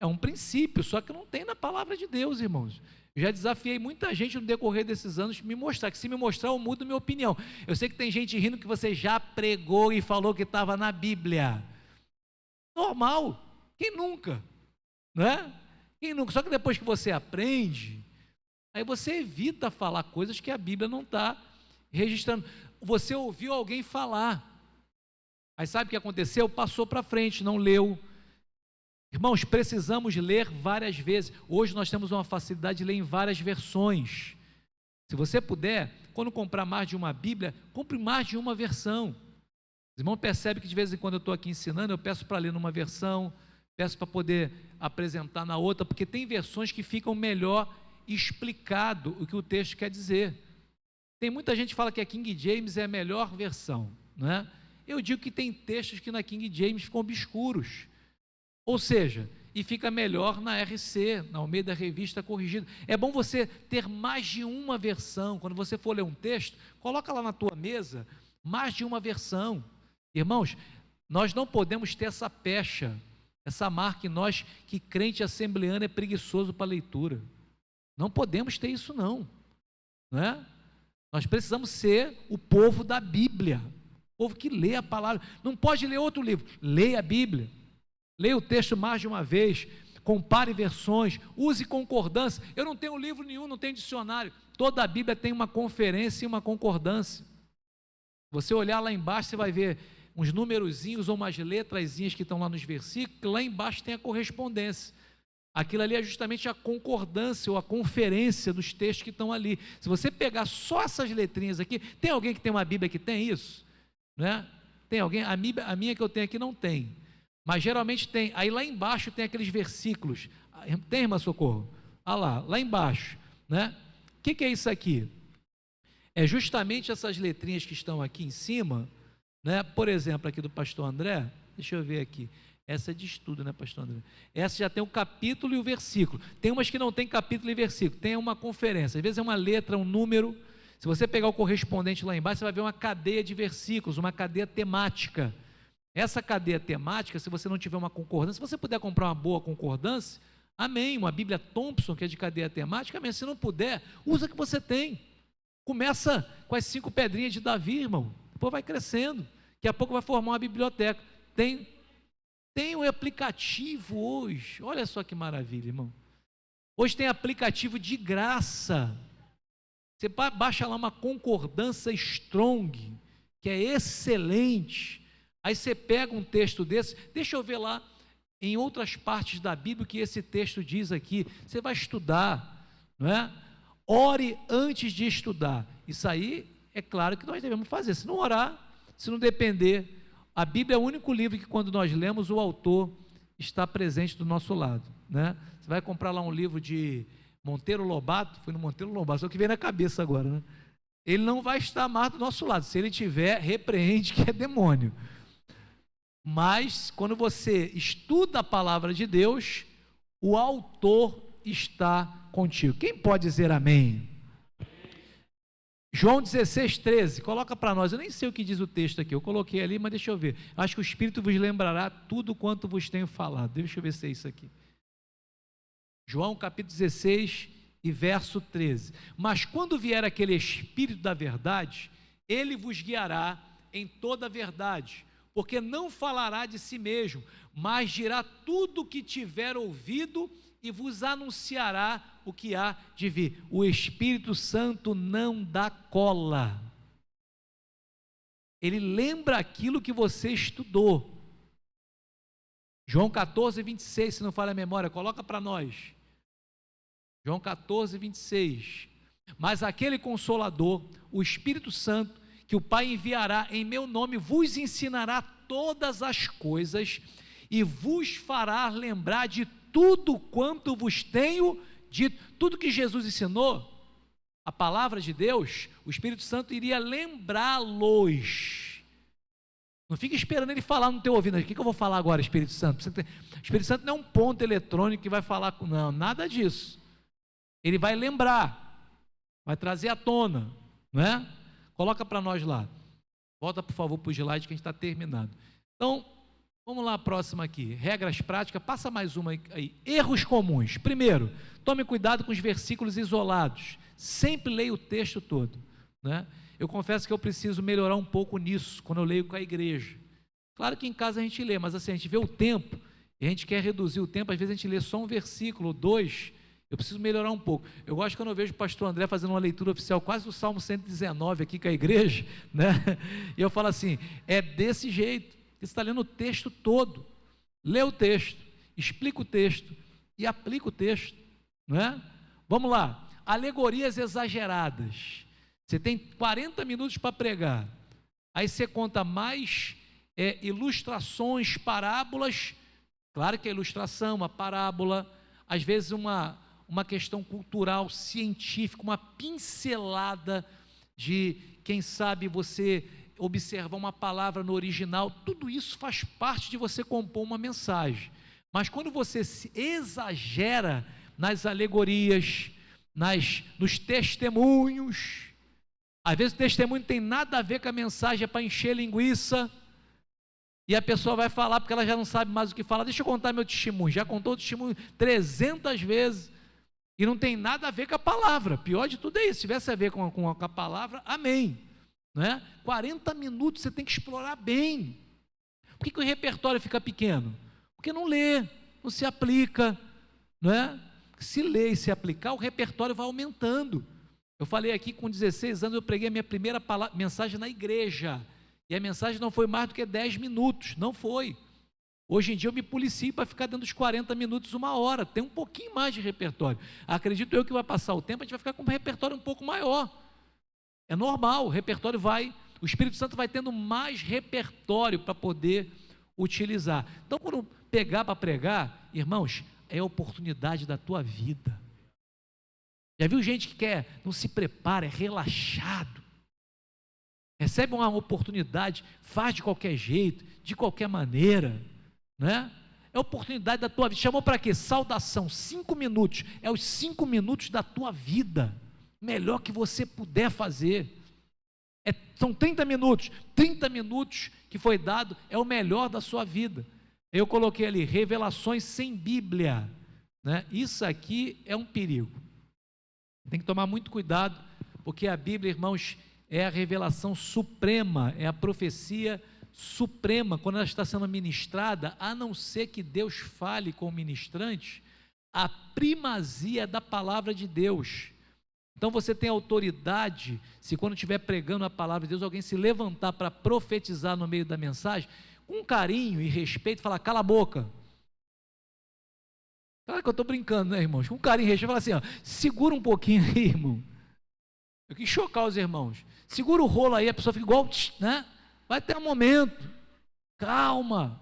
É um princípio, só que não tem na palavra de Deus, irmãos. Eu já desafiei muita gente no decorrer desses anos me mostrar, que se me mostrar eu mudo minha opinião. Eu sei que tem gente rindo que você já pregou e falou que estava na Bíblia. Normal, quem nunca? Não é? Quem nunca? Só que depois que você aprende, aí você evita falar coisas que a Bíblia não está registrando. Você ouviu alguém falar, aí sabe o que aconteceu? Passou para frente, não leu. Irmãos, precisamos ler várias vezes. Hoje nós temos uma facilidade de ler em várias versões. Se você puder, quando comprar mais de uma Bíblia, compre mais de uma versão. Os irmãos percebem que de vez em quando eu estou aqui ensinando, eu peço para ler numa versão, peço para poder apresentar na outra, porque tem versões que ficam melhor explicado o que o texto quer dizer. Tem muita gente que fala que a King James é a melhor versão, não é? Eu digo que tem textos que na King James ficam obscuros. Ou seja, e fica melhor na RC, na Almeida Revista Corrigida. É bom você ter mais de uma versão. Quando você for ler um texto, coloca lá na tua mesa mais de uma versão. Irmãos, nós não podemos ter essa pecha, essa marca em nós que crente assembleano é preguiçoso para leitura. Não podemos ter isso não é? Nós precisamos ser o povo da Bíblia, o povo que lê a palavra. Não pode ler outro livro, leia a Bíblia. Leia o texto mais de uma vez, compare versões, use concordância. Eu não tenho livro nenhum, não tenho dicionário. Toda a Bíblia tem uma conferência e uma concordância. Você olhar lá embaixo, você vai ver uns numerozinhos ou umas letrazinhas que estão lá nos versículos, que lá embaixo tem a correspondência. Aquilo ali é justamente a concordância ou a conferência dos textos que estão ali. Se você pegar só essas letrinhas aqui, tem alguém que tem uma Bíblia que tem isso? Né? Tem alguém? A minha que eu tenho aqui não tem. Mas geralmente tem, aí lá embaixo tem aqueles versículos, tem, irmã Socorro? Ah lá embaixo, né? O que é isso aqui? É justamente essas letrinhas que estão aqui em cima, né? Por exemplo, aqui do pastor André, deixa eu ver aqui, essa é de estudo, né, pastor André? Essa já tem o capítulo e o versículo. Tem umas que não tem capítulo e versículo, tem uma conferência, às vezes é uma letra, um número. Se você pegar o correspondente lá embaixo, você vai ver uma cadeia de versículos, uma cadeia temática. Essa cadeia temática, se você não tiver uma concordância, se você puder comprar uma boa concordância, amém, uma Bíblia Thompson, que é de cadeia temática, amém. Se não puder, usa a que você tem. Começa com as 5 pedrinhas de Davi, irmão, depois vai crescendo, daqui a pouco vai formar uma biblioteca. Tem um aplicativo hoje, olha só que maravilha, irmão. Hoje tem aplicativo de graça. Você baixa lá uma concordância Strong, que é excelente. Aí você pega um texto desse, deixa eu ver lá em outras partes da Bíblia o que esse texto diz aqui. Você vai estudar, não é? Ore antes de estudar. Isso aí é claro que nós devemos fazer. Se não orar, se não depender, a Bíblia é o único livro que quando nós lemos o autor está presente do nosso lado, né? Você vai comprar lá um livro de Monteiro Lobato, foi no Monteiro Lobato, só que vem na cabeça agora, né? Ele não vai estar mais do nosso lado. Se ele tiver, repreende que é demônio. Mas, quando você estuda a palavra de Deus, o autor está contigo. Quem pode dizer amém? João 16:13, coloca para nós. Eu nem sei o que diz o texto aqui, eu coloquei ali, mas deixa eu ver. Acho que o Espírito vos lembrará tudo quanto vos tenho falado. Deixa eu ver se é isso aqui. João capítulo 16 e verso 13. Mas quando vier aquele Espírito da verdade, ele vos guiará em toda a verdade, porque não falará de si mesmo, mas dirá tudo o que tiver ouvido e vos anunciará o que há de vir. O Espírito Santo não dá cola. Ele lembra aquilo que você estudou. João 14, 26, se não falha a memória, coloca para nós. João 14, 26. Mas aquele Consolador, o Espírito Santo, que o Pai enviará em meu nome, vos ensinará todas as coisas e vos fará lembrar de tudo quanto vos tenho dito. Tudo que Jesus ensinou, a palavra de Deus, o Espírito Santo iria lembrá-los. Não fica esperando ele falar no teu ouvido. O que eu vou falar agora, Espírito Santo? O Espírito Santo não é um ponto eletrônico que vai falar com... Não, nada disso. Ele vai lembrar, vai trazer à tona, não é? Coloca para nós lá. Volta, por favor, para o slide que a gente está terminando. Então, vamos lá, a próxima aqui. Regras práticas, passa mais uma aí. Erros comuns. Primeiro, tome cuidado com os versículos isolados. Sempre leia o texto todo, né? Eu confesso que eu preciso melhorar um pouco nisso, quando eu leio com a igreja. Claro que em casa a gente lê, mas assim, a gente vê o tempo, e a gente quer reduzir o tempo, às vezes a gente lê só um versículo, 2, eu preciso melhorar um pouco. Eu gosto quando eu vejo o pastor André fazendo uma leitura oficial, quase do Salmo 119 aqui com a igreja, né? E eu falo assim, é desse jeito, você está lendo o texto todo, lê o texto, explica o texto, e aplica o texto, não é? Vamos lá, alegorias exageradas. Você tem 40 minutos para pregar, aí você conta mais ilustrações, parábolas, claro que a ilustração, a parábola, às vezes uma questão cultural, científica, uma pincelada de, quem sabe, você observar uma palavra no original, tudo isso faz parte de você compor uma mensagem. Mas quando você se exagera nas alegorias, nos testemunhos, às vezes o testemunho não tem nada a ver com a mensagem, é para encher linguiça, e a pessoa vai falar porque ela já não sabe mais o que falar. Deixa eu contar meu testemunho. Já contou o testemunho 300 vezes, e não tem nada a ver com a palavra. Pior de tudo é isso, se tivesse a ver com a palavra, amém, não é? 40 minutos você tem que explorar bem. Por que o repertório fica pequeno? Porque não lê, não se aplica, não é? Se lê e se aplicar, o repertório vai aumentando. Eu falei aqui, com 16 anos, eu preguei a minha primeira mensagem na igreja, e a mensagem não foi mais do que 10 minutos, não foi. Hoje em dia eu me policio para ficar dentro dos 40 minutos, 1 hora, tem um pouquinho mais de repertório. Acredito eu que vai passar o tempo, a gente vai ficar com um repertório um pouco maior. É normal, o repertório o Espírito Santo vai tendo mais repertório para poder utilizar. Então, quando pegar para pregar, irmãos, é a oportunidade da tua vida. Já viu gente que não se prepara, é relaxado, recebe uma oportunidade, faz de qualquer jeito, de qualquer maneira, né? É a oportunidade da tua vida. Chamou para quê? Saudação, 5 minutos, é os 5 minutos da tua vida, melhor que você puder fazer. São 30 minutos que foi dado, é o melhor da sua vida. Eu coloquei ali, revelações sem Bíblia, né? Isso aqui é um perigo. Tem que tomar muito cuidado, porque a Bíblia, irmãos, é a revelação suprema, é a profecia suprema. Quando ela está sendo ministrada, a não ser que Deus fale com o ministrante, a primazia da palavra de Deus. Então você tem autoridade, se quando estiver pregando a palavra de Deus, alguém se levantar para profetizar no meio da mensagem, com carinho e respeito, falar, cala a boca. Claro que eu estou brincando, né, irmãos? Com carinho e respeito, falar assim, ó, segura um pouquinho aí, irmão. Eu quis chocar os irmãos. Segura o rolo aí, a pessoa fica igual, né? Vai ter um momento, calma.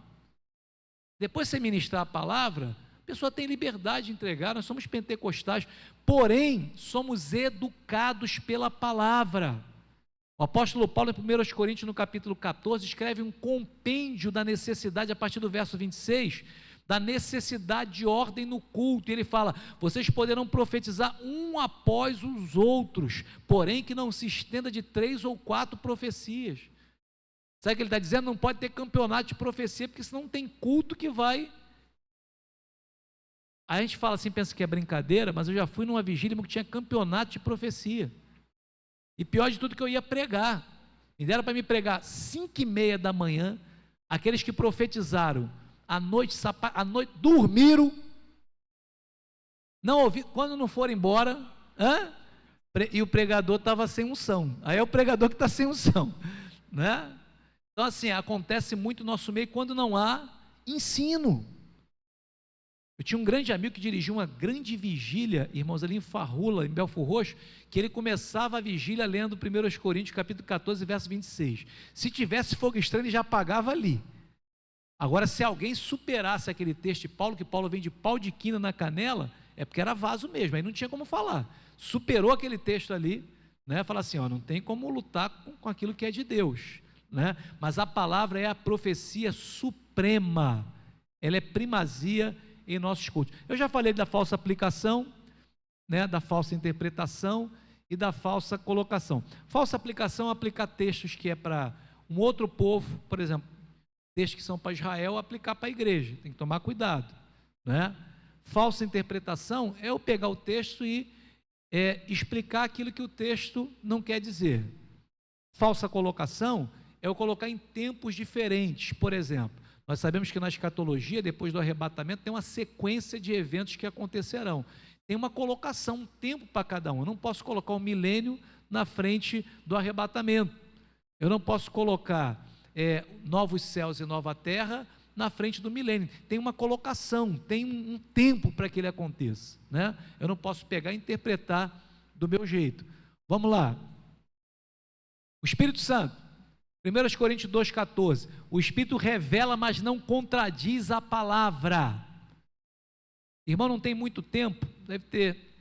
Depois de você ministrar a palavra, a pessoa tem liberdade de entregar. Nós somos pentecostais, porém, somos educados pela palavra. O apóstolo Paulo, em 1 Coríntios, no capítulo 14, escreve um compêndio da necessidade, a partir do verso 26, da necessidade de ordem no culto. E ele fala, vocês poderão profetizar um após os outros, porém que não se estenda de 3 ou 4 profecias. Sabe o que ele está dizendo? Não pode ter campeonato de profecia, porque senão não tem culto que vai a gente fala assim, pensa que é brincadeira, mas eu já fui numa vigília que tinha campeonato de profecia, e pior de tudo que eu ia pregar, me deram para me pregar 5h30 da manhã, aqueles que profetizaram, à noite, dormiram, não ouvi, quando não foram embora, e o pregador estava sem unção, aí é o pregador que está sem unção, né? Então assim, acontece muito no nosso meio, quando não há ensino. Eu tinha um grande amigo que dirigia uma grande vigília, irmãos, ali em Farrula, em Belford Roxo, que ele começava a vigília lendo 1 Coríntios, capítulo 14, verso 26. Se tivesse fogo estranho, ele já apagava ali. Agora, se alguém superasse aquele texto de Paulo, que Paulo vem de pau de quina na canela, é porque era vaso mesmo, aí não tinha como falar. Superou aquele texto ali, né? Fala assim, ó, não tem como lutar com aquilo que é de Deus, né? Mas a palavra é a profecia suprema, ela é primazia em nossos cultos. Eu já falei da falsa aplicação, né, da falsa interpretação e da falsa colocação. Falsa aplicação é aplicar textos que é para um outro povo, por exemplo, textos que são para Israel, aplicar para a igreja, tem que tomar cuidado, né? Falsa interpretação é eu pegar o texto e explicar aquilo que o texto não quer dizer. Falsa colocação é eu colocar em tempos diferentes. Por exemplo, nós sabemos que na escatologia, depois do arrebatamento, tem uma sequência de eventos que acontecerão. Tem uma colocação, um tempo para cada um. Eu não posso colocar o milênio na frente do arrebatamento. Eu não posso colocar novos céus e nova terra na frente do milênio. Tem uma colocação, tem um tempo para que ele aconteça, né? Eu não posso pegar e interpretar do meu jeito. Vamos lá. O Espírito Santo, 1 Coríntios 2,14, o Espírito revela, mas não contradiz a palavra. Irmão, não tem muito tempo,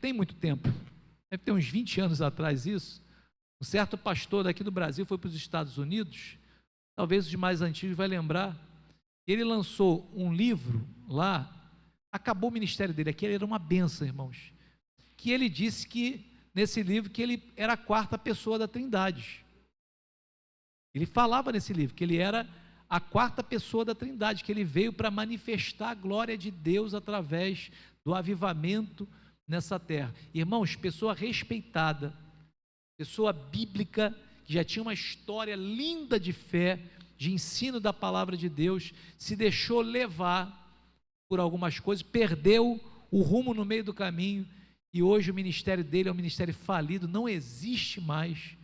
tem muito tempo, deve ter uns 20 anos atrás isso, um certo pastor daqui do Brasil foi para os Estados Unidos, talvez os de mais antigos vai lembrar, ele lançou um livro lá, acabou o ministério dele, aqui ele era uma benção, irmãos, que ele disse que, nesse livro, que ele era a quarta pessoa da Trindade. Ele falava nesse livro que ele era a quarta pessoa da Trindade, que ele veio para manifestar a glória de Deus através do avivamento nessa terra. Irmãos, pessoa respeitada, pessoa bíblica, que já tinha uma história linda de fé, de ensino da palavra de Deus, se deixou levar por algumas coisas, perdeu o rumo no meio do caminho, e hoje o ministério dele é um ministério falido, não existe mais,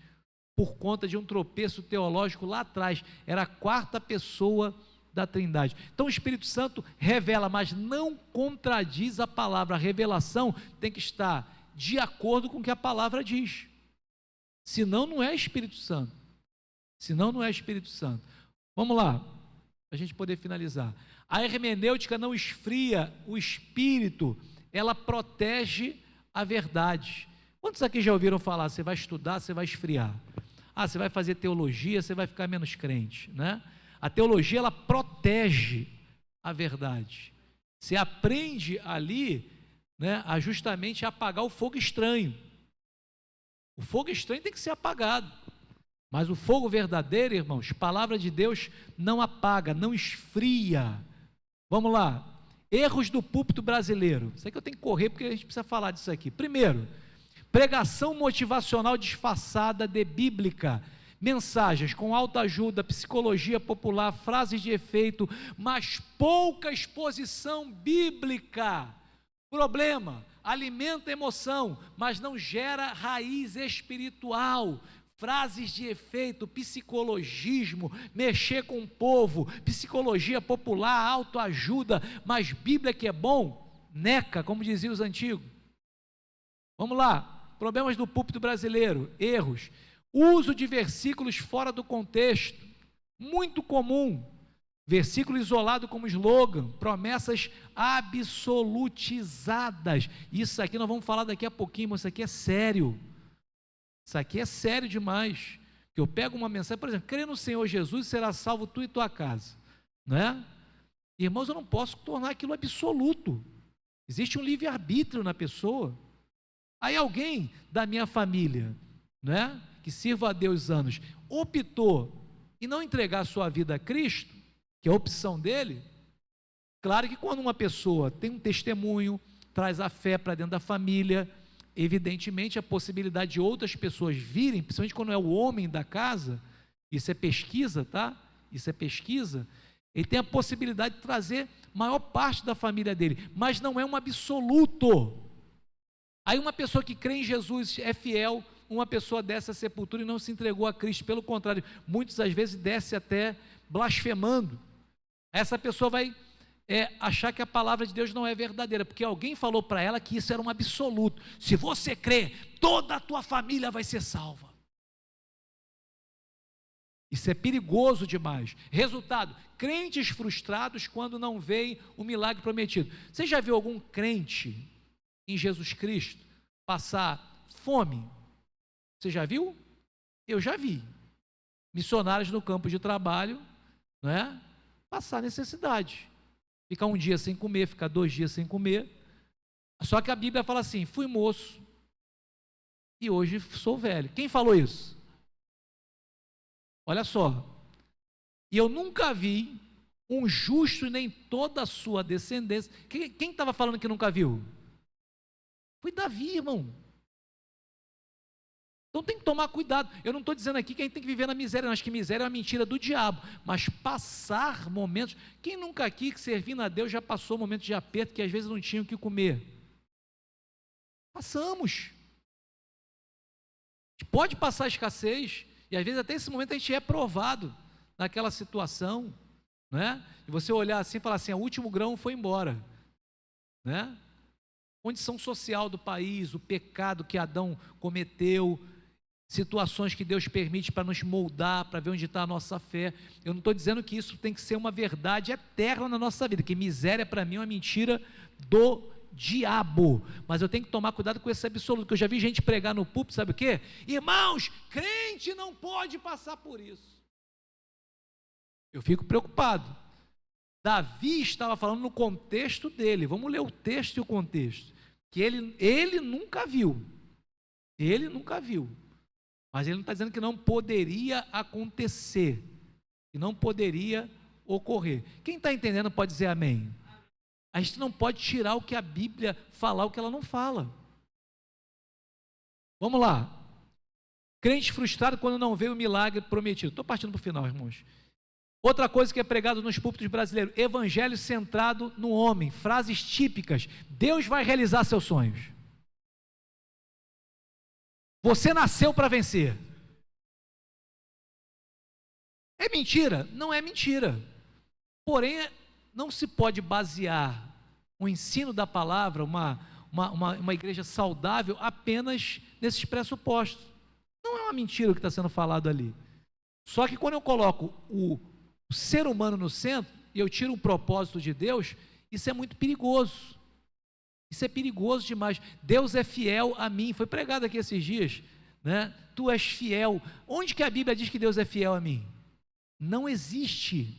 por conta de um tropeço teológico lá atrás, era a quarta pessoa da Trindade. Então o Espírito Santo revela, mas não contradiz a palavra. A revelação tem que estar de acordo com o que a palavra diz, senão não é Espírito Santo, senão não é Espírito Santo. Vamos lá, para a gente poder finalizar. A hermenêutica não esfria o Espírito, ela protege a verdade. Quantos aqui já ouviram falar, você vai estudar, você vai esfriar? Você vai fazer teologia, você vai ficar menos crente, né? A teologia, ela protege a verdade. Você aprende ali, né, a justamente apagar o fogo estranho. O fogo estranho tem que ser apagado. Mas o fogo verdadeiro, irmãos, palavra de Deus não apaga, não esfria. Vamos lá. Erros do púlpito brasileiro. Isso aqui eu tenho que correr porque a gente precisa falar disso aqui. Primeiro, pregação motivacional disfarçada de bíblica, mensagens com autoajuda, psicologia popular, frases de efeito, mas pouca exposição bíblica. Problema, alimenta emoção, mas não gera raiz espiritual. Frases de efeito, psicologismo, mexer com o povo, psicologia popular, autoajuda, mas Bíblia que é bom, neca, como diziam os antigos. Vamos lá. Problemas do púlpito brasileiro, erros, uso de versículos fora do contexto, muito comum, versículo isolado como slogan, promessas absolutizadas, isso aqui nós vamos falar daqui a pouquinho, mas isso aqui é sério demais, que eu pego uma mensagem, por exemplo, crê no Senhor Jesus e será salvo tu e tua casa, não é? Irmãos, eu não posso tornar aquilo absoluto, existe um livre-arbítrio na pessoa. Aí alguém da minha família, né, que sirva a Deus anos, optou em não entregar a sua vida a Cristo, que é a opção dele. Claro que quando uma pessoa tem um testemunho, traz a fé para dentro da família. Evidentemente, a possibilidade de outras pessoas virem, principalmente quando é o homem da casa, isso é pesquisa, tá? Isso é pesquisa. Ele tem a possibilidade de trazer maior parte da família dele, mas não é um absoluto. Aí uma pessoa que crê em Jesus é fiel, uma pessoa desce à sepultura e não se entregou a Cristo, pelo contrário, muitas das vezes desce até blasfemando. Essa pessoa vai achar que a palavra de Deus não é verdadeira, porque alguém falou para ela que isso era um absoluto. Se você crê, toda a tua família vai ser salva. Isso é perigoso demais. Resultado, crentes frustrados quando não veem o milagre prometido. Você já viu algum crente em Jesus Cristo passar fome? Você já viu? Eu já vi. Missionários no campo de trabalho, né, passar necessidade. Ficar um dia sem comer, ficar 2 dias sem comer. Só que a Bíblia fala assim: fui moço e hoje sou velho. Quem falou isso? Olha só. E eu nunca vi um justo nem toda a sua descendência. Quem estava falando que nunca viu? Foi Davi, irmão. Então tem que tomar cuidado. Eu não estou dizendo aqui que a gente tem que viver na miséria, não. Acho que miséria é uma mentira do diabo. Mas passar momentos. Quem nunca aqui, que servindo a Deus, já passou momentos de aperto que às vezes não tinha o que comer? Passamos. A gente pode passar escassez, e às vezes até esse momento a gente é provado naquela situação, né? E você olhar assim e falar assim: o último grão foi embora, né? Condição social do país, o pecado que Adão cometeu, situações que Deus permite para nos moldar, para ver onde está a nossa fé. Eu não estou dizendo que isso tem que ser uma verdade eterna na nossa vida, que miséria para mim é uma mentira do diabo, mas eu tenho que tomar cuidado com esse absoluto, que eu já vi gente pregar no púlpito, sabe o quê? Irmãos, crente não pode passar por isso. Eu fico preocupado. Davi estava falando no contexto dele. Vamos ler o texto e o contexto, que ele nunca viu, mas ele não está dizendo que não poderia acontecer, que não poderia ocorrer. Quem está entendendo pode dizer amém. A gente não pode tirar o que a Bíblia fala, o que ela não fala. Vamos lá. Crente frustrado quando não vê o milagre prometido. Estou partindo para o final, irmãos. Outra coisa que é pregado nos púlpitos brasileiros: evangelho centrado no homem, frases típicas: Deus vai realizar seus sonhos, você nasceu para vencer. É mentira? Não é mentira. Porém, não se pode basear o ensino da palavra, uma igreja saudável, apenas nesses pressupostos. Não é uma mentira o que está sendo falado ali. Só que quando eu coloco o ser humano no centro, e eu tiro o propósito de Deus, isso é muito perigoso. Isso é perigoso demais. Deus é fiel a mim. Foi pregado aqui esses dias, né? Tu és fiel. Onde que a Bíblia diz que Deus é fiel a mim? Não existe.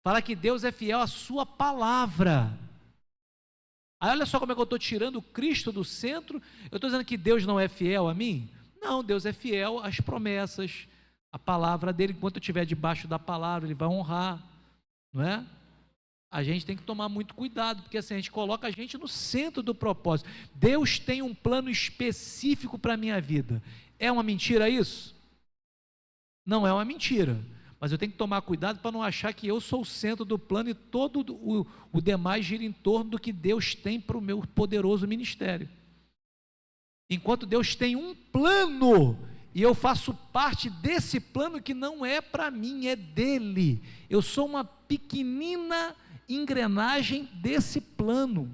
Fala que Deus é fiel à sua palavra. Aí olha só como é que eu estou tirando Cristo do centro. Eu estou dizendo que Deus não é fiel a mim? Não, Deus é fiel às promessas, a palavra dele. Enquanto eu estiver debaixo da palavra, ele vai honrar, não é? A gente tem que tomar muito cuidado, porque assim, a gente coloca a gente no centro do propósito. Deus tem um plano específico para a minha vida. É uma mentira isso? Não é uma mentira, mas eu tenho que tomar cuidado para não achar que eu sou o centro do plano e todo o demais gira em torno do que Deus tem para o meu poderoso ministério. Enquanto Deus tem um plano, e eu faço parte desse plano que não é para mim, é dele. Eu sou uma pequenina engrenagem desse plano.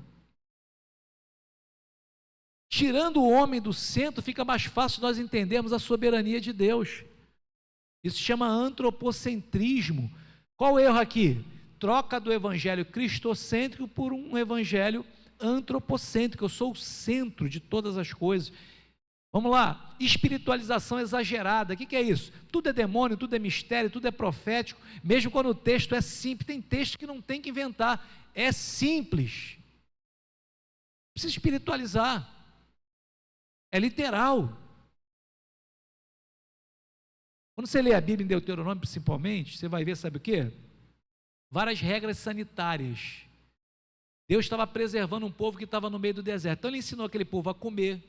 Tirando o homem do centro, fica mais fácil nós entendermos a soberania de Deus. Isso se chama antropocentrismo. Qual o erro aqui? Troca do evangelho cristocêntrico por um evangelho antropocêntrico. Eu sou o centro de todas as coisas. Vamos lá, espiritualização exagerada. O que é isso? Tudo é demônio, tudo é mistério, tudo é profético, mesmo quando o texto é simples. Tem texto que não tem que inventar, é simples. Precisa espiritualizar, é literal. Quando você lê a Bíblia em Deuteronômio principalmente, você vai ver, sabe o quê? Várias regras sanitárias. Deus estava preservando um povo que estava no meio do deserto. Então ele ensinou aquele povo a comer,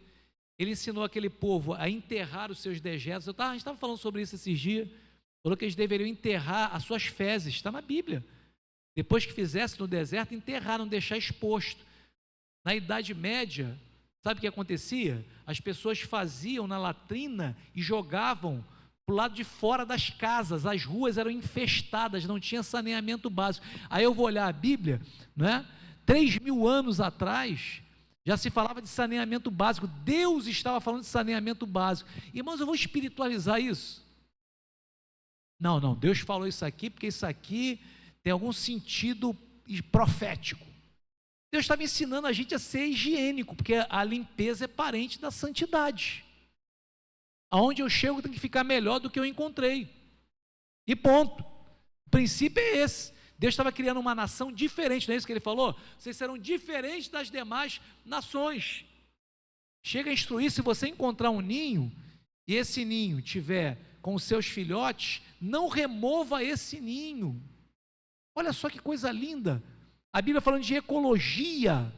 ele ensinou aquele povo a enterrar os seus dejetos. A gente estava falando sobre isso esses dias, falou que eles deveriam enterrar as suas fezes, está na Bíblia. Depois que fizesse no deserto, enterrar, não deixar exposto. Na Idade Média, sabe o que acontecia? As pessoas faziam na latrina e jogavam para o lado de fora das casas, as ruas eram infestadas, não tinha saneamento básico. Aí eu vou olhar a Bíblia, não é? 3.000 anos atrás, já se falava de saneamento básico, Deus estava falando de saneamento básico. Irmãos, eu vou espiritualizar isso? Não, Deus falou isso aqui, porque isso aqui tem algum sentido profético. Deus estava ensinando a gente a ser higiênico, porque a limpeza é parente da santidade. Aonde eu chego tem que ficar melhor do que eu encontrei. E ponto. O princípio é esse. Deus estava criando uma nação diferente, não é isso que ele falou? Vocês serão diferentes das demais nações. Chega a instruir, se você encontrar um ninho, e esse ninho tiver com os seus filhotes, não remova esse ninho. Olha só que coisa linda. A Bíblia falando de ecologia.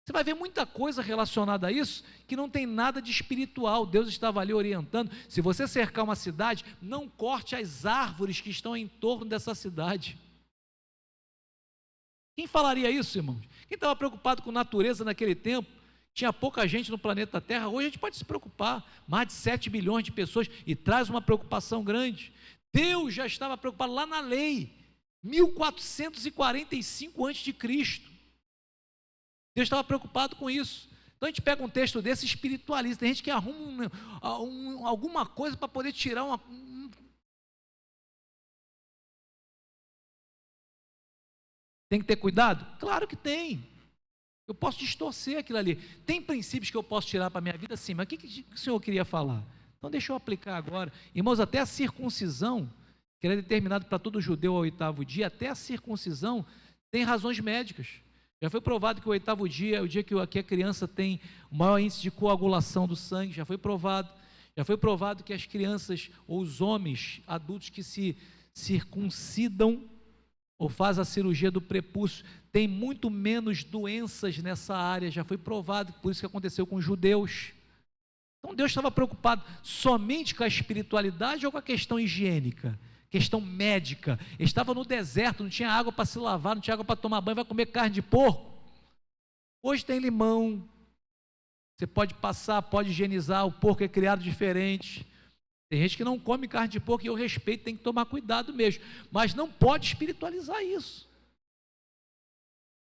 Você vai ver muita coisa relacionada a isso que não tem nada de espiritual. Deus estava ali orientando. Se você cercar uma cidade, não corte as árvores que estão em torno dessa cidade. Quem falaria isso, irmãos? Quem estava preocupado com natureza naquele tempo? Tinha pouca gente no planeta Terra. Hoje a gente pode se preocupar. Mais de 7 bilhões de pessoas e traz uma preocupação grande. Deus já estava preocupado lá na lei. 1445 a.C. Deus estava preocupado com isso. Então a gente pega um texto desse espiritualista, tem gente que arruma alguma coisa para poder tirar uma... Tem que ter cuidado? Claro que tem. Eu posso distorcer aquilo ali. Tem princípios que eu posso tirar para a minha vida? Sim, mas o que o Senhor queria falar? Então deixa eu aplicar agora. Irmãos, até a circuncisão, que era determinado para todo judeu ao 8º dia, até a circuncisão tem razões médicas. Já foi provado que o 8º dia é o dia que a criança tem o maior índice de coagulação do sangue, já foi provado. Já foi provado que as crianças ou os homens adultos que se circuncidam ou faz a cirurgia do prepúcio, tem muito menos doenças nessa área, já foi provado, por isso que aconteceu com os judeus. Então Deus estava preocupado somente com a espiritualidade ou com a questão higiênica, questão médica? Ele estava no deserto, não tinha água para se lavar, não tinha água para tomar banho, vai comer carne de porco? Hoje tem limão, você pode passar, pode higienizar, o porco é criado diferente. Tem gente que não come carne de porco e eu respeito, tem que tomar cuidado mesmo, mas não pode espiritualizar isso.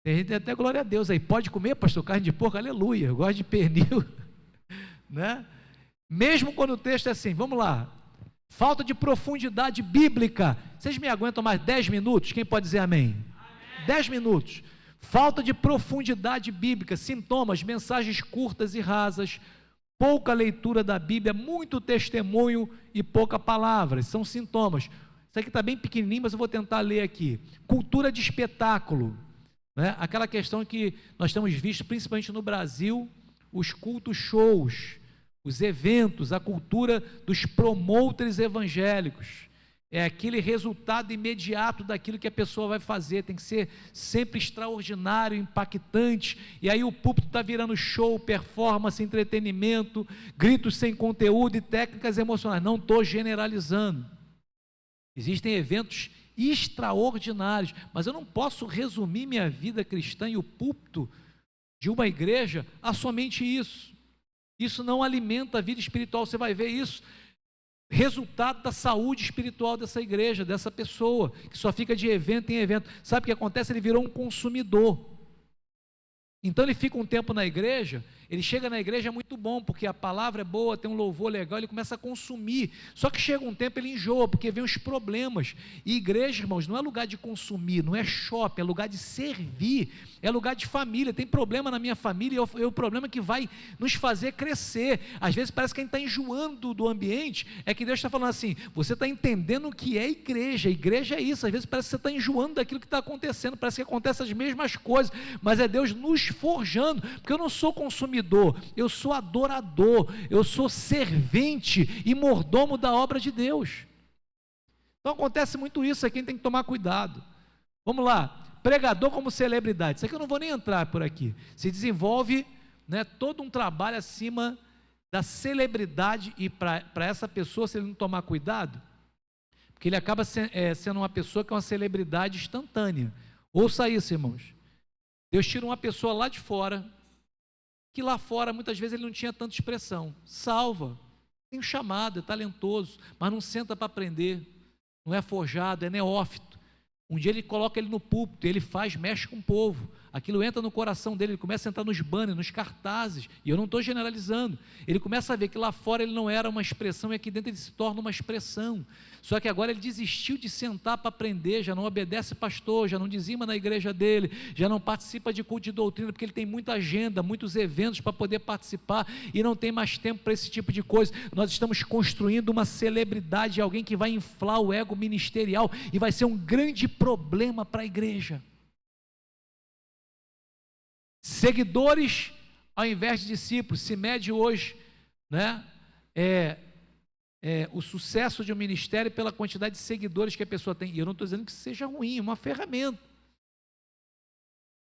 Tem gente até glória a Deus aí, pode comer, pastor, carne de porco? Aleluia, eu gosto de pernil, né? Mesmo quando o texto é assim, vamos lá, falta de profundidade bíblica, vocês me aguentam mais 10 minutos? Quem pode dizer amém? 10 minutos, falta de profundidade bíblica, sintomas, mensagens curtas e rasas, pouca leitura da Bíblia, muito testemunho e pouca palavra, são sintomas. Isso aqui está bem pequenininho, mas eu vou tentar ler aqui. Cultura de espetáculo, né? Aquela questão que nós temos visto, principalmente no Brasil, os cultos shows, os eventos, a cultura dos promoters evangélicos, é aquele resultado imediato daquilo que a pessoa vai fazer, tem que ser sempre extraordinário, impactante, e aí o púlpito está virando show, performance, entretenimento, gritos sem conteúdo e técnicas emocionais. Não estou generalizando, existem eventos extraordinários, mas eu não posso resumir minha vida cristã e o púlpito de uma igreja a somente isso. Isso não alimenta a vida espiritual. Você vai ver isso, resultado da saúde espiritual dessa igreja, dessa pessoa, que só fica de evento em evento. Sabe o que acontece? Ele virou um consumidor. Então ele fica um tempo na igreja, ele chega na igreja, é muito bom, porque a palavra é boa, tem um louvor legal, ele começa a consumir, só que chega um tempo ele enjoa, porque vem os problemas, e igreja, irmãos, não é lugar de consumir, não é shopping, é lugar de servir, é lugar de família. Tem problema na minha família, é o problema que vai nos fazer crescer. Às vezes parece que a gente está enjoando do ambiente, é que Deus está falando assim, você está entendendo o que é igreja é isso. Às vezes parece que você está enjoando daquilo que está acontecendo, parece que acontecem as mesmas coisas, mas é Deus nos forjando, porque eu não sou consumidor, eu sou adorador, eu sou servente e mordomo da obra de Deus. Então acontece muito isso, aqui a gente tem que tomar cuidado. Vamos lá, pregador como celebridade. Isso aqui eu não vou nem entrar por aqui. Se desenvolve, né, todo um trabalho acima da celebridade, e para essa pessoa, se ele não tomar cuidado, porque ele acaba sendo uma pessoa que é uma celebridade instantânea. Ouça isso, irmãos. Deus tira uma pessoa lá de fora, que lá fora muitas vezes ele não tinha tanta expressão, salva, tem um chamado, é talentoso, mas não senta para aprender, não é forjado, é neófito. Um dia ele coloca ele no púlpito, ele faz, mexe com o povo, aquilo entra no coração dele, ele começa a entrar nos banners, nos cartazes, e eu não estou generalizando, ele começa a ver que lá fora ele não era uma expressão, e aqui dentro ele se torna uma expressão, só que agora ele desistiu de sentar para aprender, já não obedece pastor, já não dizima na igreja dele, já não participa de culto de doutrina, porque ele tem muita agenda, muitos eventos para poder participar, e não tem mais tempo para esse tipo de coisa. Nós estamos construindo uma celebridade, alguém que vai inflar o ego ministerial, e vai ser um grande problema para a igreja. Seguidores ao invés de discípulos. Se mede hoje, né, o sucesso de um ministério pela quantidade de seguidores que a pessoa tem. E eu não estou dizendo que seja ruim, é uma ferramenta.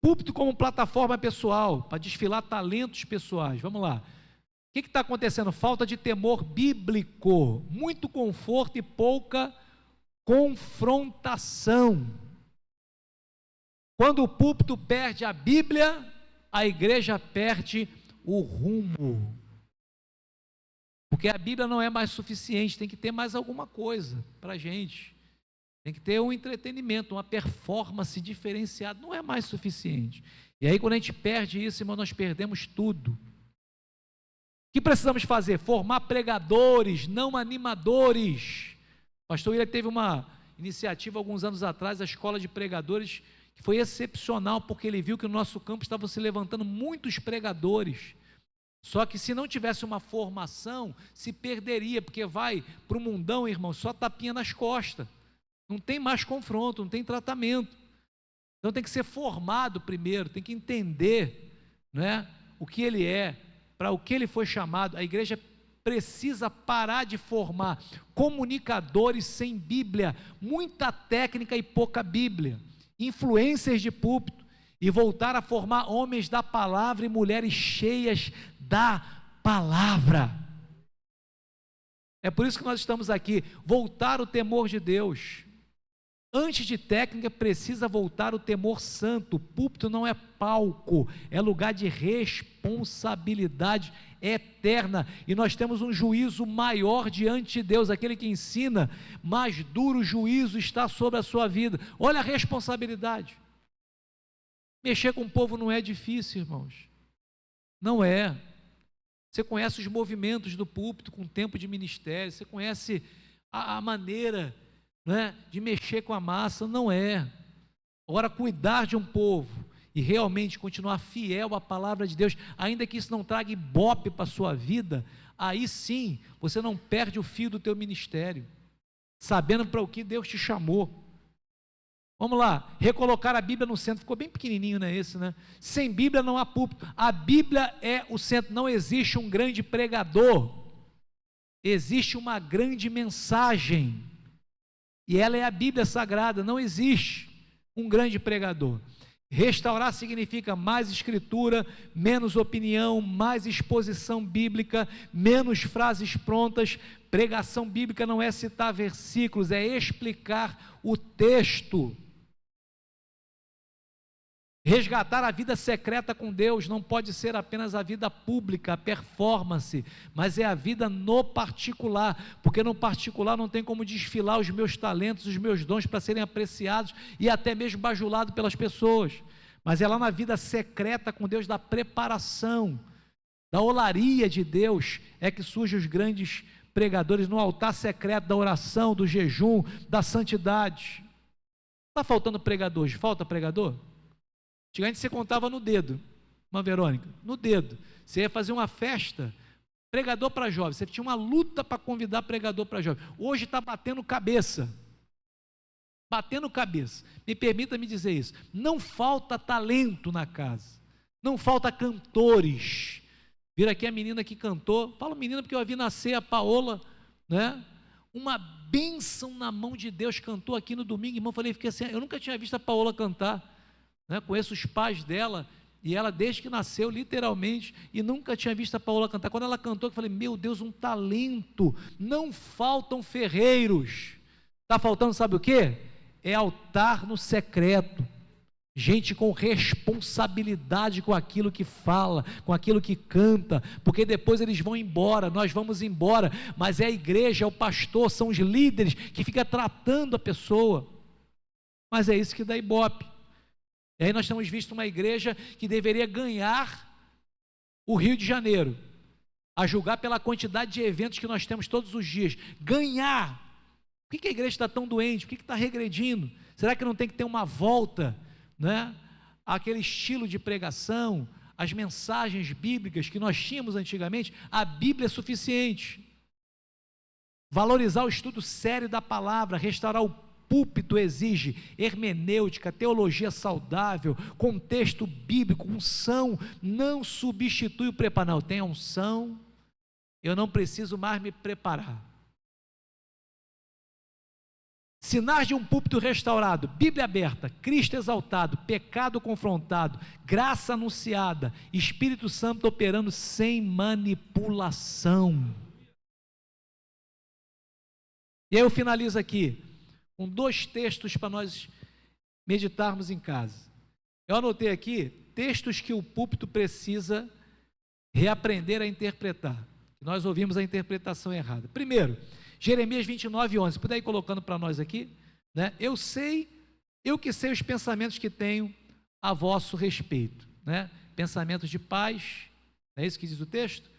Púlpito como plataforma pessoal, para desfilar talentos pessoais. Vamos lá. O que está acontecendo? Falta de temor bíblico, muito conforto e pouca confrontação. Quando o púlpito perde a Bíblia, a igreja perde o rumo, porque a Bíblia não é mais suficiente, tem que ter mais alguma coisa para a gente, tem que ter um entretenimento, uma performance diferenciada, não é mais suficiente. E aí quando a gente perde isso, irmão, nós perdemos tudo. O que precisamos fazer? Formar pregadores, não animadores. O pastor William teve uma iniciativa alguns anos atrás, a escola de pregadores, que foi excepcional, porque ele viu que no nosso campo estavam se levantando muitos pregadores, só que se não tivesse uma formação, se perderia, porque vai para o mundão, irmão, só tapinha nas costas, não tem mais confronto, não tem tratamento. Então tem que ser formado primeiro, tem que entender, né, o que ele é, para o que ele foi chamado. A igreja precisa parar de formar comunicadores sem Bíblia, muita técnica e pouca Bíblia, influências de púlpito, e voltar a formar homens da palavra e mulheres cheias da palavra. É por isso que nós estamos aqui, voltar o temor de Deus. Antes de técnica, precisa voltar o temor santo. O púlpito não é palco, é lugar de responsabilidade eterna, e nós temos um juízo maior diante de Deus. Aquele que ensina, mais duro juízo está sobre a sua vida. Olha a responsabilidade. Mexer com o povo não é difícil, irmãos, não é. Você conhece os movimentos do púlpito com o tempo de ministério, você conhece a maneira, né, de mexer com a massa, não é. Agora, cuidar de um povo e realmente continuar fiel à palavra de Deus, ainda que isso não traga ibope para a sua vida, aí sim, você não perde o fio do teu ministério, sabendo para o que Deus te chamou. Vamos lá, recolocar a Bíblia no centro, ficou bem pequenininho, não é esse, né? Sem Bíblia não há púlpito, a Bíblia é o centro, não existe um grande pregador, existe uma grande mensagem, e ela é a Bíblia Sagrada, não existe um grande pregador. Restaurar significa mais escritura, menos opinião, mais exposição bíblica, menos frases prontas. Pregação bíblica não é citar versículos, é explicar o texto. Resgatar a vida secreta com Deus não pode ser apenas a vida pública, a performance, mas é a vida no particular, porque no particular não tem como desfilar os meus talentos, os meus dons para serem apreciados e até mesmo bajulados pelas pessoas, mas é lá na vida secreta com Deus, da preparação, da olaria de Deus, é que surgem os grandes pregadores, no altar secreto da oração, do jejum, da santidade. Está faltando pregadores? Falta pregador? Antigamente você contava no dedo, uma Verônica, no dedo. Você ia fazer uma festa, pregador para jovem, você tinha uma luta para convidar pregador para jovem. Hoje está batendo cabeça. Batendo cabeça. Me permita me dizer isso. Não falta talento na casa. Não falta cantores. Vira aqui a menina que cantou. Falo menina porque eu a vi nascer, a Paola, né? Uma bênção na mão de Deus, cantou aqui no domingo, irmão. Falei, fiquei assim, eu nunca tinha visto a Paola cantar. né? Conheço os pais dela, e ela desde que nasceu, literalmente, e nunca tinha visto a Paola cantar. Quando ela cantou, eu falei, meu Deus, um talento, não faltam ferreiros. Está faltando, sabe o quê? É altar no secreto, gente com responsabilidade com aquilo que fala, com aquilo que canta, porque depois eles vão embora, nós vamos embora, mas é a igreja, é o pastor, são os líderes que fica tratando a pessoa, mas é isso que dá ibope. E aí nós temos visto uma igreja que deveria ganhar o Rio de Janeiro, a julgar pela quantidade de eventos que nós temos todos os dias, ganhar. Por que a igreja está tão doente? Por que está regredindo? Será que não tem que ter uma volta, né, aquele estilo de pregação, as mensagens bíblicas que nós tínhamos antigamente? A Bíblia é suficiente. Valorizar o estudo sério da palavra, restaurar o púlpito exige hermenêutica, teologia saudável, contexto bíblico, unção, não substitui o preparo. Não, tem unção, eu não preciso mais me preparar. Sinais de um púlpito restaurado: Bíblia aberta, Cristo exaltado, pecado confrontado, graça anunciada, Espírito Santo operando sem manipulação. E aí eu finalizo aqui com 2 textos para nós meditarmos em casa. Eu anotei aqui textos que o púlpito precisa reaprender a interpretar. Nós ouvimos a interpretação errada. Primeiro, Jeremias 29:11, puder ir colocando para nós aqui, né? Eu que sei os pensamentos que tenho a vosso respeito, né? Pensamentos de paz, é isso que diz o texto?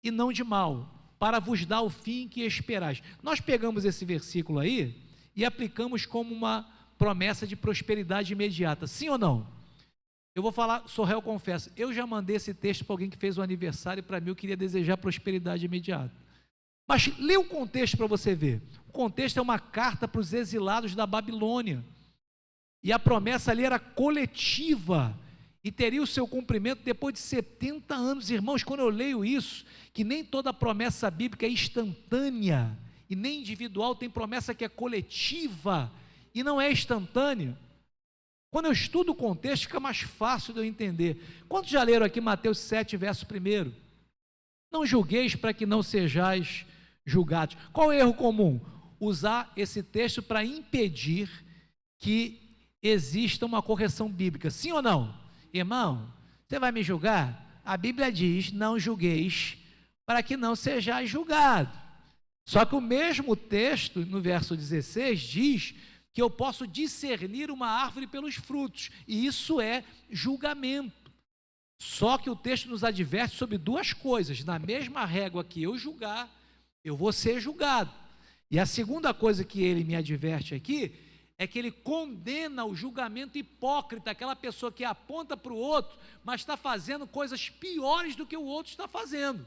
E não de mal, para vos dar o fim que esperais. Nós pegamos esse versículo aí e aplicamos como uma promessa de prosperidade imediata, sim ou não? Eu vou falar, sou réu, confesso, eu já mandei esse texto para alguém que fez um aniversário, e para mim eu queria desejar prosperidade imediata. Mas lê o contexto para você ver. O contexto é uma carta para os exilados da Babilônia, e a promessa ali era coletiva, e teria o seu cumprimento depois de 70 anos. Irmãos, quando eu leio isso, que nem toda promessa bíblica é instantânea, e nem individual, tem promessa que é coletiva, e não é instantânea. Quando eu estudo o contexto, fica mais fácil de eu entender. Quantos já leram aqui Mateus 7, verso 1? Não julgueis para que não sejais julgados. Qual é o erro comum? Usar esse texto para impedir que exista uma correção bíblica, sim ou não? Irmão, você vai me julgar? A Bíblia diz, não julgueis para que não sejais julgado. Só que o mesmo texto, no verso 16, diz que eu posso discernir uma árvore pelos frutos, e isso é julgamento. Só que o texto nos adverte sobre 2 coisas: na mesma régua que eu julgar, eu vou ser julgado. E a segunda coisa que ele me adverte aqui, é que ele condena o julgamento hipócrita, aquela pessoa que aponta para o outro, mas está fazendo coisas piores do que o outro está fazendo.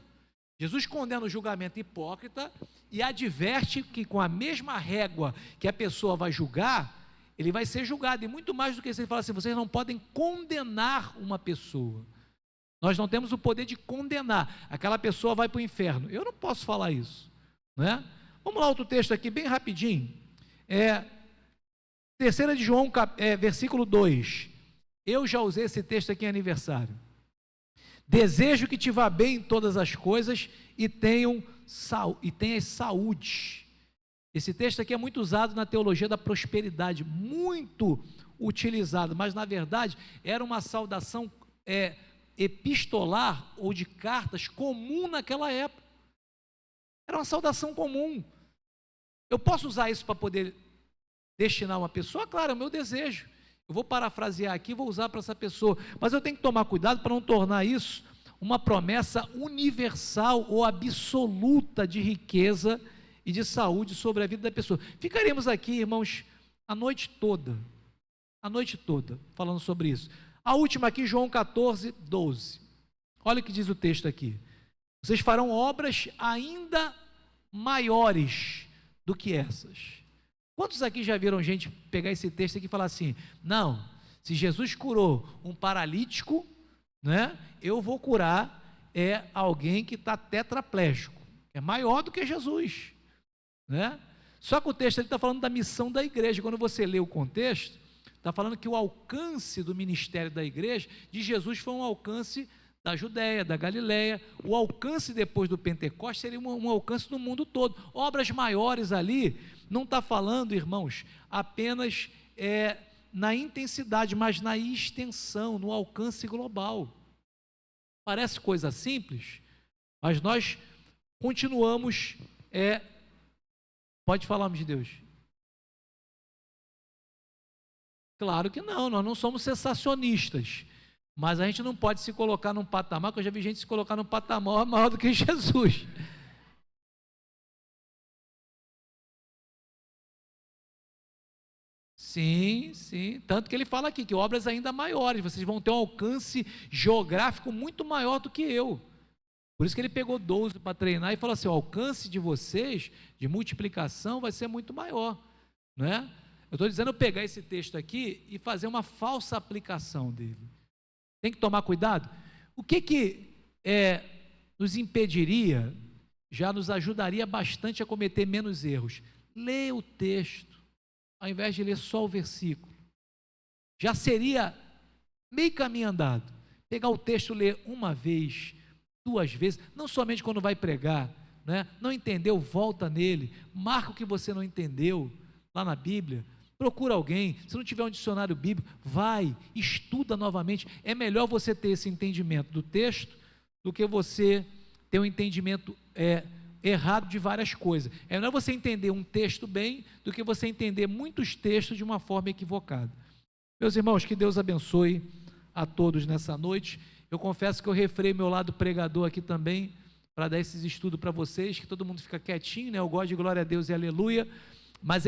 Jesus condena o julgamento hipócrita e adverte que com a mesma régua que a pessoa vai julgar, ele vai ser julgado. E muito mais do que isso, ele fala assim: vocês não podem condenar uma pessoa. Nós não temos o poder de condenar. Aquela pessoa vai para o inferno. Eu não posso falar isso, né? Vamos lá, outro texto aqui, bem rapidinho. 3 de João, versículo 2. Eu já usei esse texto aqui em aniversário. Desejo que te vá bem em todas as coisas e tenhas saúde. Esse texto aqui é muito usado na teologia da prosperidade, muito utilizado, mas na verdade era uma saudação epistolar ou de cartas comum naquela época. Era uma saudação comum. Eu posso usar isso para poder destinar uma pessoa? Claro, é o meu desejo. Eu vou parafrasear aqui, vou usar para essa pessoa, mas eu tenho que tomar cuidado para não tornar isso uma promessa universal ou absoluta de riqueza e de saúde sobre a vida da pessoa. Ficaremos aqui, irmãos, a noite toda, falando sobre isso. A última aqui, João 14, 12. Olha o que diz o texto aqui: vocês farão obras ainda maiores do que essas. Quantos aqui já viram gente pegar esse texto aqui e falar assim: não, se Jesus curou um paralítico, né, eu vou curar alguém que está tetraplégico, é maior do que Jesus, né? Só que o texto está falando da missão da igreja. Quando você lê o contexto, Está falando que o alcance do ministério da igreja de Jesus foi um alcance da Judéia, da Galiléia. O alcance depois do Pentecostes seria um alcance no mundo todo. Obras maiores ali, não está falando, irmãos, apenas na intensidade, mas na extensão, no alcance global. Parece coisa simples, mas nós continuamos, pode falar, homem de Deus. Claro que não, nós não somos sensacionistas, mas a gente não pode se colocar num patamar, que eu já vi gente se colocar num patamar maior do que Jesus. Sim, sim, tanto que ele fala aqui, que obras ainda maiores, vocês vão ter um alcance geográfico muito maior do que eu. Por isso que ele pegou 12 para treinar e falou assim, o alcance de vocês, de multiplicação, vai ser muito maior, não é? Eu estou dizendo pegar esse texto aqui e fazer uma falsa aplicação dele. Tem que tomar cuidado. O que nos impediria, já nos ajudaria bastante a cometer menos erros? Ler o texto, ao invés de ler só o versículo. Já seria meio caminho andado. Pegar o texto, ler uma vez, 2 vezes, não somente quando vai pregar, né? Não entendeu, volta nele, marca o que você não entendeu lá na Bíblia. Procura alguém, se não tiver um dicionário bíblico, vai, estuda novamente. É melhor você ter esse entendimento do texto do que você ter um entendimento errado de várias coisas. É melhor você entender um texto bem do que você entender muitos textos de uma forma equivocada. Meus irmãos, que Deus abençoe a todos nessa noite. Eu confesso que eu refrei meu lado pregador aqui também, para dar esses estudos para vocês, que todo mundo fica quietinho, né? Eu gosto de glória a Deus e aleluia, mas